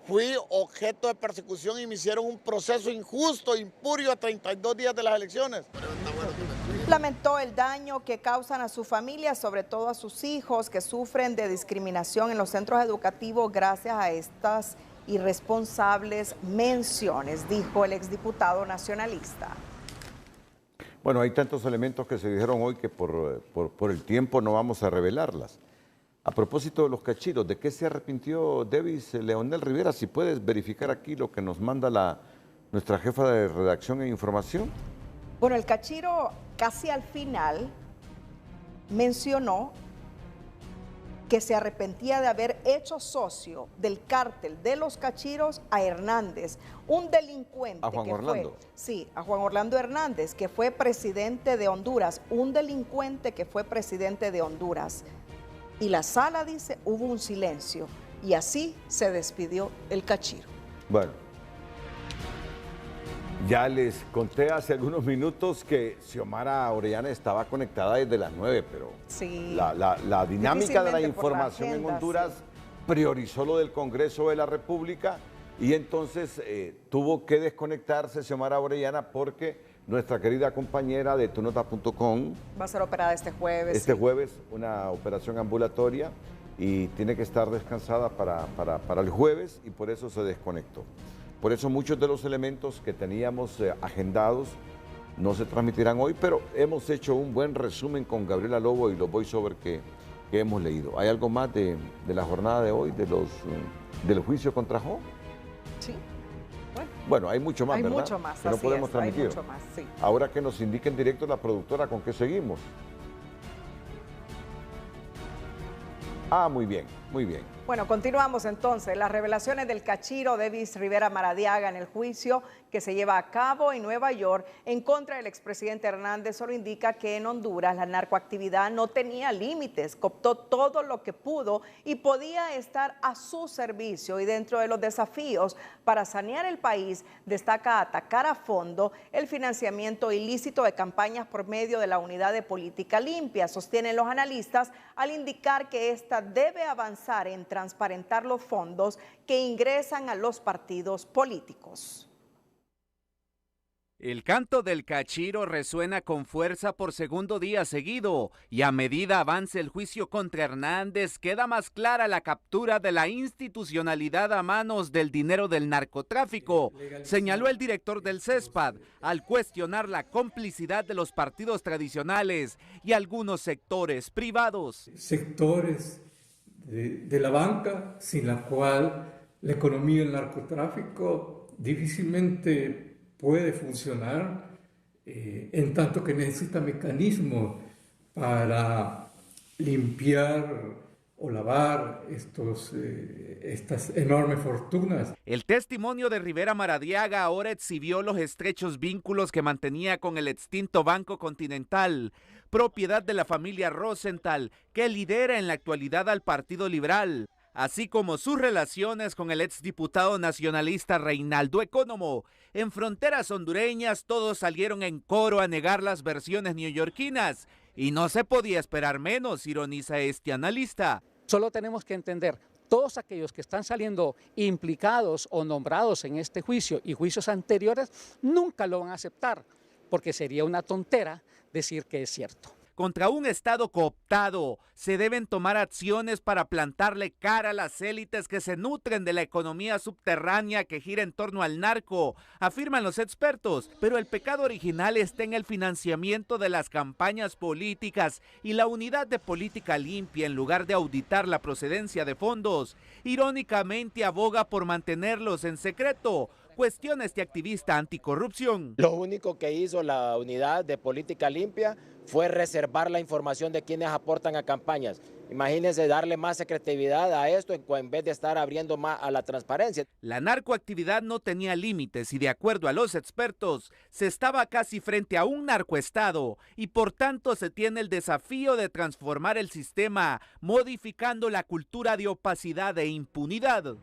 S22: fui objeto de persecución y me hicieron un proceso injusto, impurio a 32 días de las elecciones.
S1: Lamentó el daño que causan a su familia, sobre todo a sus hijos que sufren de discriminación en los centros educativos gracias a estas irresponsables menciones, dijo el exdiputado nacionalista.
S3: Bueno, hay tantos elementos que se dijeron hoy que por el tiempo no vamos a revelarlas. A propósito de los cachiros, ¿de qué se arrepintió Devis Leonel Rivera? Si puedes verificar aquí lo que nos manda nuestra jefa de redacción e información.
S1: Bueno, el cachiro casi al final mencionó que se arrepentía de haber hecho socio del cártel de los cachiros a Hernández, un delincuente.
S3: ¿A Juan Orlando?
S1: Sí, a Juan Orlando Hernández, que fue presidente de Honduras, un delincuente que fue presidente de Honduras. Y la sala dice, hubo un silencio, y así se despidió el cachiro.
S3: Bueno, ya les conté hace algunos minutos que Xiomara Orellana estaba conectada desde las 9, pero
S1: sí,
S3: la dinámica de la información en Honduras priorizó lo del Congreso de la República y entonces tuvo que desconectarse Xiomara Orellana porque nuestra querida compañera de tunota.com
S1: va a ser operada este jueves.
S3: Este jueves, una operación ambulatoria y tiene que estar descansada para el jueves y por eso se desconectó. Por eso muchos de los elementos que teníamos agendados no se transmitirán hoy, pero hemos hecho un buen resumen con Gabriela Lobo y los voiceovers que hemos leído. ¿Hay algo más de la jornada de hoy, del juicio contra Jo?
S1: Sí.
S3: Bueno, hay mucho más,
S1: hay
S3: ¿verdad?
S1: Mucho más,
S3: que no podemos transmitir.
S1: Hay mucho más, sí.
S3: Ahora que nos indique en directo la productora con qué seguimos. Ah, muy bien, muy bien.
S1: Bueno, continuamos entonces. Las revelaciones del cachiro Devis Rivera Maradiaga en el juicio que se lleva a cabo en Nueva York en contra del expresidente Hernández solo indica que en Honduras la narcoactividad no tenía límites, cooptó todo lo que pudo y podía estar a su servicio. Y dentro de los desafíos para sanear el país destaca atacar a fondo el financiamiento ilícito de campañas por medio de la Unidad de Política Limpia, sostienen los analistas al indicar que esta debe avanzar en transparentar los fondos que ingresan a los partidos políticos.
S7: El canto del cachiro resuena con fuerza por segundo día seguido y a medida avance el juicio contra Hernández queda más clara la captura de la institucionalidad a manos del dinero del narcotráfico, señaló el director del CESPAD al cuestionar la complicidad de los partidos tradicionales y algunos sectores privados.
S9: Sectores de la banca sin la cual la economía del narcotráfico difícilmente puede funcionar, en tanto que necesita mecanismos para limpiar o lavar estas enormes fortunas.
S7: El testimonio de Rivera Maradiaga ahora exhibió los estrechos vínculos que mantenía con el extinto Banco Continental, propiedad de la familia Rosenthal, que lidera en la actualidad al Partido Liberal, así como sus relaciones con el exdiputado nacionalista Reinaldo Economo. En fronteras hondureñas todos salieron en coro a negar las versiones neoyorquinas y no se podía esperar menos, ironiza este analista.
S23: Solo tenemos que entender, todos aquellos que están saliendo implicados o nombrados en este juicio y juicios anteriores nunca lo van a aceptar, porque sería una tontera decir que es cierto.
S7: Contra un Estado cooptado, se deben tomar acciones para plantarle cara a las élites que se nutren de la economía subterránea que gira en torno al narco, afirman los expertos. Pero el pecado original está en el financiamiento de las campañas políticas y la Unidad de Política Limpia, en lugar de auditar la procedencia de fondos, irónicamente aboga por mantenerlos en secreto. Cuestiona este activista anticorrupción.
S24: Lo único que hizo la Unidad de Política Limpia fue reservar la información de quienes aportan a campañas. Imagínense darle más secretividad a esto en vez de estar abriendo más a la transparencia.
S7: La narcoactividad no tenía límites y de acuerdo a los expertos, se estaba casi frente a un narcoestado y por tanto se tiene el desafío de transformar el sistema, modificando la cultura de opacidad e impunidad.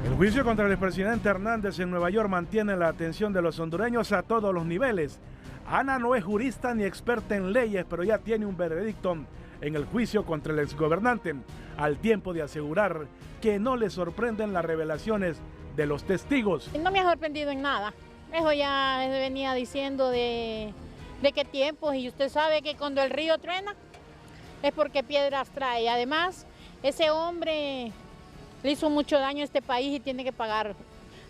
S15: El juicio contra el expresidente Hernández en Nueva York mantiene la atención de los hondureños a todos los niveles. Ana no es jurista ni experta en leyes, pero ya tiene un veredicto en el juicio contra el exgobernante, al tiempo de asegurar que no le sorprenden las revelaciones de los testigos.
S2: No me ha sorprendido en nada. Eso ya se venía diciendo de qué tiempos, y usted sabe que cuando el río truena es porque piedras trae. Además, ese hombre le hizo mucho daño a este país y tiene que pagar.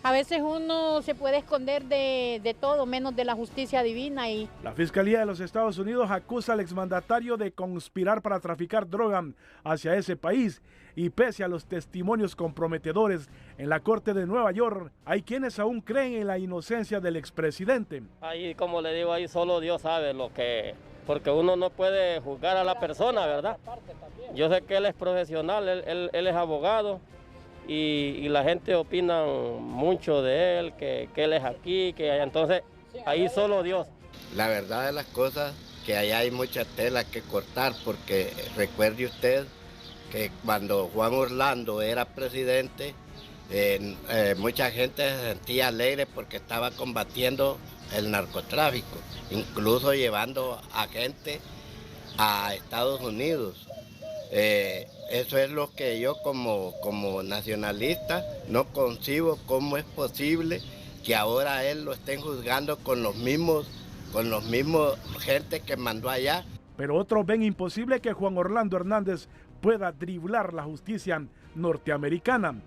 S2: A veces uno se puede esconder de todo, menos de la justicia divina.
S15: La Fiscalía de los Estados Unidos acusa al exmandatario de conspirar para traficar droga hacia ese país, y pese a los testimonios comprometedores en la Corte de Nueva York, hay quienes aún creen en la inocencia del expresidente.
S12: Ahí, como le digo, ahí solo Dios sabe lo que... Porque uno no puede juzgar a la persona, ¿verdad? Yo sé que él es profesional, él es abogado, y la gente opina mucho de él, que él es aquí, que allá. Entonces ahí solo Dios.
S13: La verdad de las cosas, que allá hay mucha tela que cortar, porque recuerde usted que cuando Juan Orlando era presidente, mucha gente se sentía alegre porque estaba combatiendo el narcotráfico, incluso llevando a gente a Estados Unidos. Eso es lo que yo como nacionalista no concibo, cómo es posible que ahora él lo estén juzgando con los mismos gente que mandó allá.
S15: Pero otros ven imposible que Juan Orlando Hernández pueda driblar la justicia norteamericana.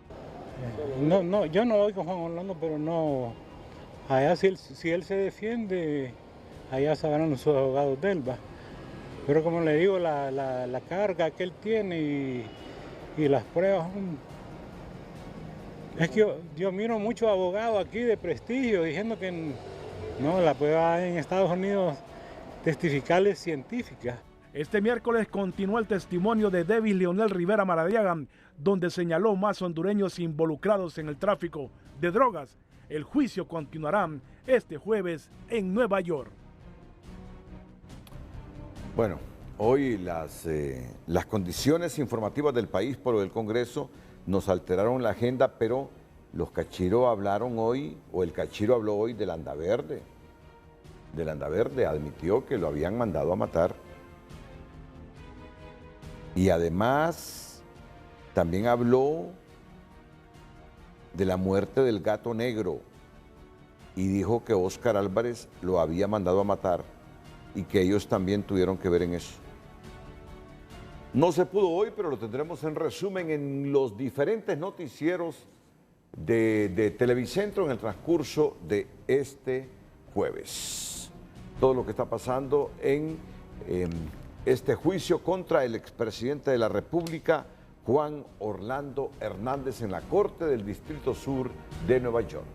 S14: No, yo no voy con Juan Orlando, pero no. Allá si él se defiende, allá sabrán sus abogados de él, va. Pero como le digo, la carga que él tiene y las pruebas, es que yo miro muchos abogados aquí de prestigio diciendo que no, la prueba en Estados Unidos testificar es científica.
S15: Este miércoles continuó el testimonio de David Leonel Rivera Maradiaga, donde señaló más hondureños involucrados en el tráfico de drogas. El juicio continuará este jueves en Nueva York.
S3: Bueno, hoy las condiciones informativas del país por el Congreso nos alteraron la agenda, pero los Cachiro hablaron hoy, o el Cachiro habló hoy del Andaverde. Del Andaverde, admitió que lo habían mandado a matar. Y además también habló de la muerte del gato negro y dijo que Óscar Álvarez lo había mandado a matar y que ellos también tuvieron que ver en eso. No se pudo hoy, pero lo tendremos en resumen en los diferentes noticieros de Televicentro en el transcurso de este jueves. Todo lo que está pasando en este juicio contra el expresidente de la República, Juan Orlando Hernández, en la Corte del Distrito Sur de Nueva York.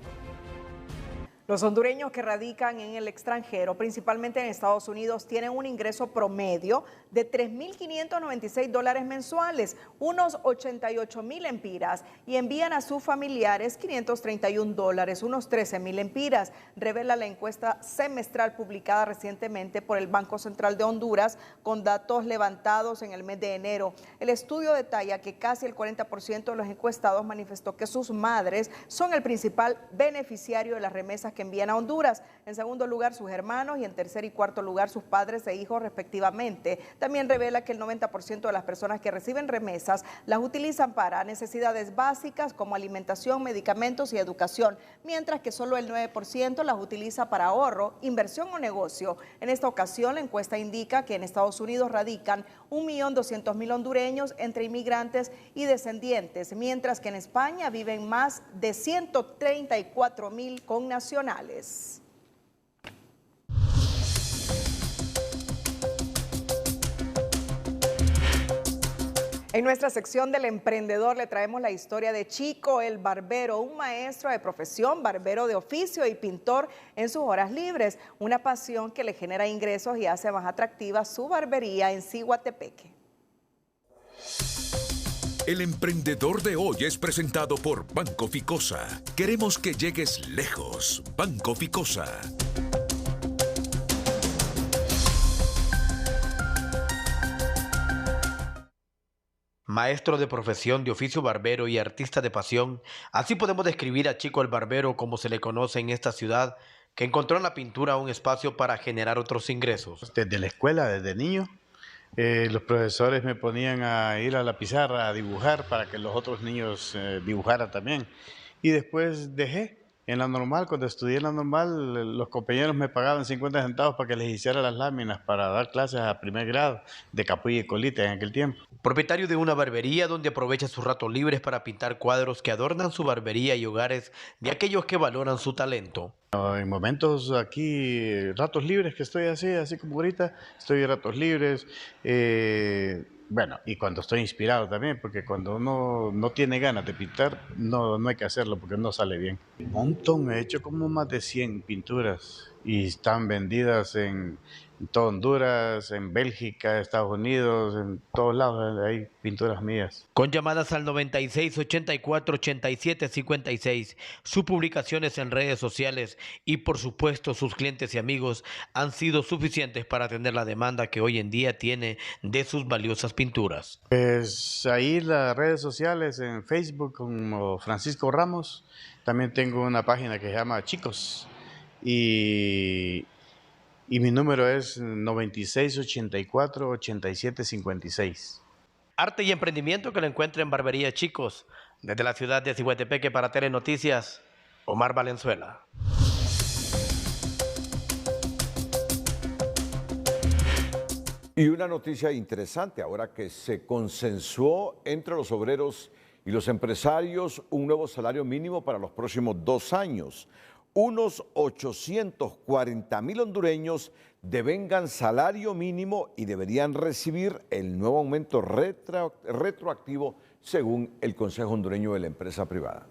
S1: Los hondureños que radican en el extranjero, principalmente en Estados Unidos, tienen un ingreso promedio de $3.596 mensuales, unos 88.000 lempiras, y envían a sus familiares $531, unos 13.000 lempiras, revela la encuesta semestral publicada recientemente por el Banco Central de Honduras con datos levantados en el mes de enero. El estudio detalla que casi el 40% de los encuestados manifestó que sus madres son el principal beneficiario de las remesas que envían a Honduras. En segundo lugar, sus hermanos, y en tercer y cuarto lugar, sus padres e hijos respectivamente. También revela que el 90% de las personas que reciben remesas las utilizan para necesidades básicas como alimentación, medicamentos y educación, mientras que solo el 9% las utiliza para ahorro, inversión o negocio. En esta ocasión, la encuesta indica que en Estados Unidos radican 1.200.000 hondureños entre inmigrantes y descendientes, mientras que en España viven más de 134.000 connacionales. En nuestra sección del emprendedor le traemos la historia de Chico el Barbero, un maestro de profesión, barbero de oficio y pintor en sus horas libres, una pasión que le genera ingresos y hace más atractiva su barbería en Ciguatepeque.
S25: El emprendedor de hoy es presentado por Banco Ficosa. Queremos que llegues lejos. Banco Ficosa.
S26: Maestro de profesión, de oficio barbero y artista de pasión, así podemos describir a Chico el Barbero, como se le conoce en esta ciudad, que encontró en la pintura un espacio para generar otros ingresos.
S27: Desde la escuela, desde niño,
S11: Los profesores me ponían a ir a la pizarra a dibujar para que los otros niños dibujaran también. Y después dejé. En la normal, cuando estudié en la normal, los compañeros me pagaban 50 centavos para que les hiciera las láminas para dar clases a primer grado de capullo y colita en aquel tiempo.
S26: Propietario de una barbería donde aprovecha sus ratos libres para pintar cuadros que adornan su barbería y hogares de aquellos que valoran su talento.
S11: En momentos aquí, ratos libres que estoy así como ahorita, estoy en ratos libres. Bueno, y cuando estoy inspirado también, porque cuando uno no tiene ganas de pintar, no hay que hacerlo porque no sale bien. Un montón, he hecho como más de 100 pinturas y están vendidas en todo Honduras, en Bélgica, Estados Unidos, en todos lados hay pinturas mías.
S26: Con llamadas al 96 84 87 56, sus publicaciones en redes sociales y por supuesto sus clientes y amigos han sido suficientes para atender la demanda que hoy en día tiene de sus valiosas pinturas.
S11: Pues ahí las redes sociales en Facebook como Francisco Ramos, también tengo una página que se llama Chicos y mi número es 96 84 87 56.
S26: Arte y emprendimiento que lo encuentra en Barbería Chicos. Desde la ciudad de Ciguetepeque para Telenoticias, Omar Valenzuela.
S3: Y una noticia interesante, ahora que se consensuó entre los obreros y los empresarios un nuevo salario mínimo para los próximos 2 años. Unos 840,000 hondureños devengan salario mínimo y deberían recibir el nuevo aumento retroactivo según el Consejo Hondureño de la Empresa Privada.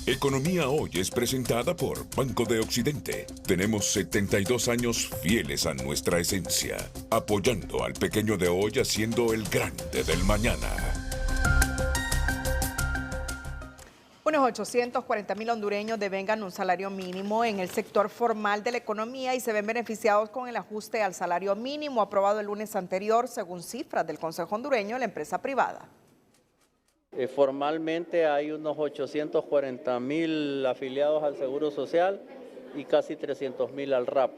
S25: Economía Hoy es presentada por Banco de Occidente. Tenemos 72 años fieles a nuestra esencia, apoyando al pequeño de hoy haciendo el grande del mañana.
S1: Unos 840,000 hondureños devengan un salario mínimo en el sector formal de la economía y se ven beneficiados con el ajuste al salario mínimo aprobado el lunes anterior, según cifras del Consejo Hondureño de la Empresa Privada.
S16: Formalmente hay unos 840,000 afiliados al Seguro Social y casi 300,000 al RAP.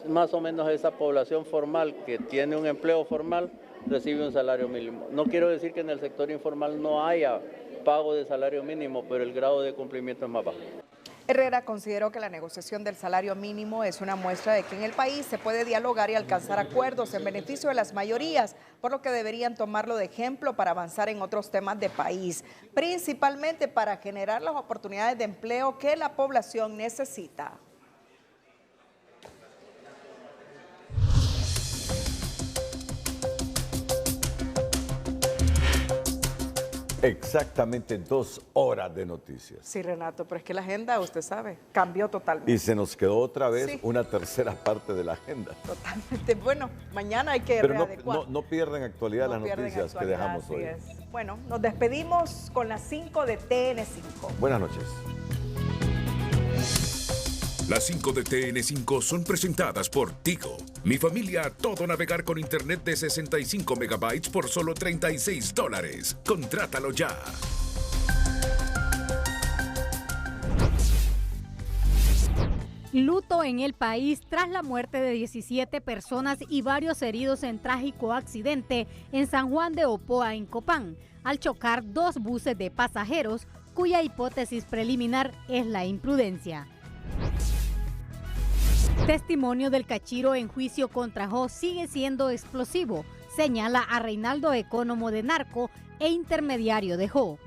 S16: Más o menos esa población formal que tiene un empleo formal recibe un salario mínimo. No quiero decir que en el sector informal no haya pago de salario mínimo, pero el grado de cumplimiento es más bajo.
S1: Herrera consideró que la negociación del salario mínimo es una muestra de que en el país se puede dialogar y alcanzar acuerdos en beneficio de las mayorías, por lo que deberían tomarlo de ejemplo para avanzar en otros temas de país, principalmente para generar las oportunidades de empleo que la población necesita.
S3: Exactamente 2 horas de noticias.
S1: Sí, Renato, pero es que la agenda, usted sabe, cambió totalmente.
S3: Y se nos quedó otra vez
S1: Sí.
S3: una tercera parte de la agenda.
S1: Totalmente. Bueno, mañana hay que
S3: Pero
S1: readecuar.
S3: no pierden actualidad las
S1: pierden
S3: noticias que
S1: actualidad,
S3: dejamos
S1: así
S3: hoy.
S1: es. Bueno, nos despedimos con las 5 de TN5.
S3: Buenas noches.
S25: Las 5 de TN5 son presentadas por Tigo. Mi familia a todo navegar con internet de 65 megabytes por solo $36. Contrátalo ya.
S17: Luto en el país tras la muerte de 17 personas y varios heridos en trágico accidente en San Juan de Opoa, en Copán, al chocar 2 buses de pasajeros, cuya hipótesis preliminar es la imprudencia. Testimonio del Cachiro en juicio contra Jo sigue siendo explosivo, señala a Reinaldo Ecónomo de Narco e intermediario de Jo.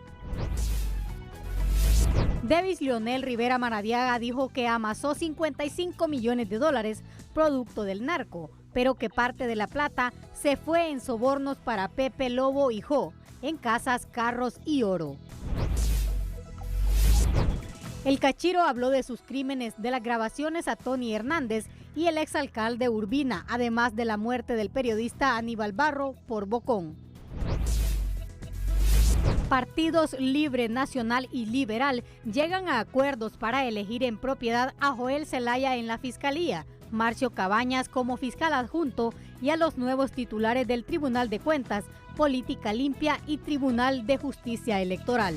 S17: Davis Leonel Rivera Maradiaga dijo que amasó $55 millones producto del narco, pero que parte de la plata se fue en sobornos para Pepe Lobo y Jo, en casas, carros y oro. El Cachiro habló de sus crímenes, de las grabaciones a Tony Hernández y el exalcalde Urbina, además de la muerte del periodista Aníbal Barro por Bocón. Partidos Libre, Nacional y Liberal llegan a acuerdos para elegir en propiedad a Joel Zelaya en la Fiscalía, Marcio Cabañas como fiscal adjunto y a los nuevos titulares del Tribunal de Cuentas, Política Limpia y Tribunal de Justicia Electoral.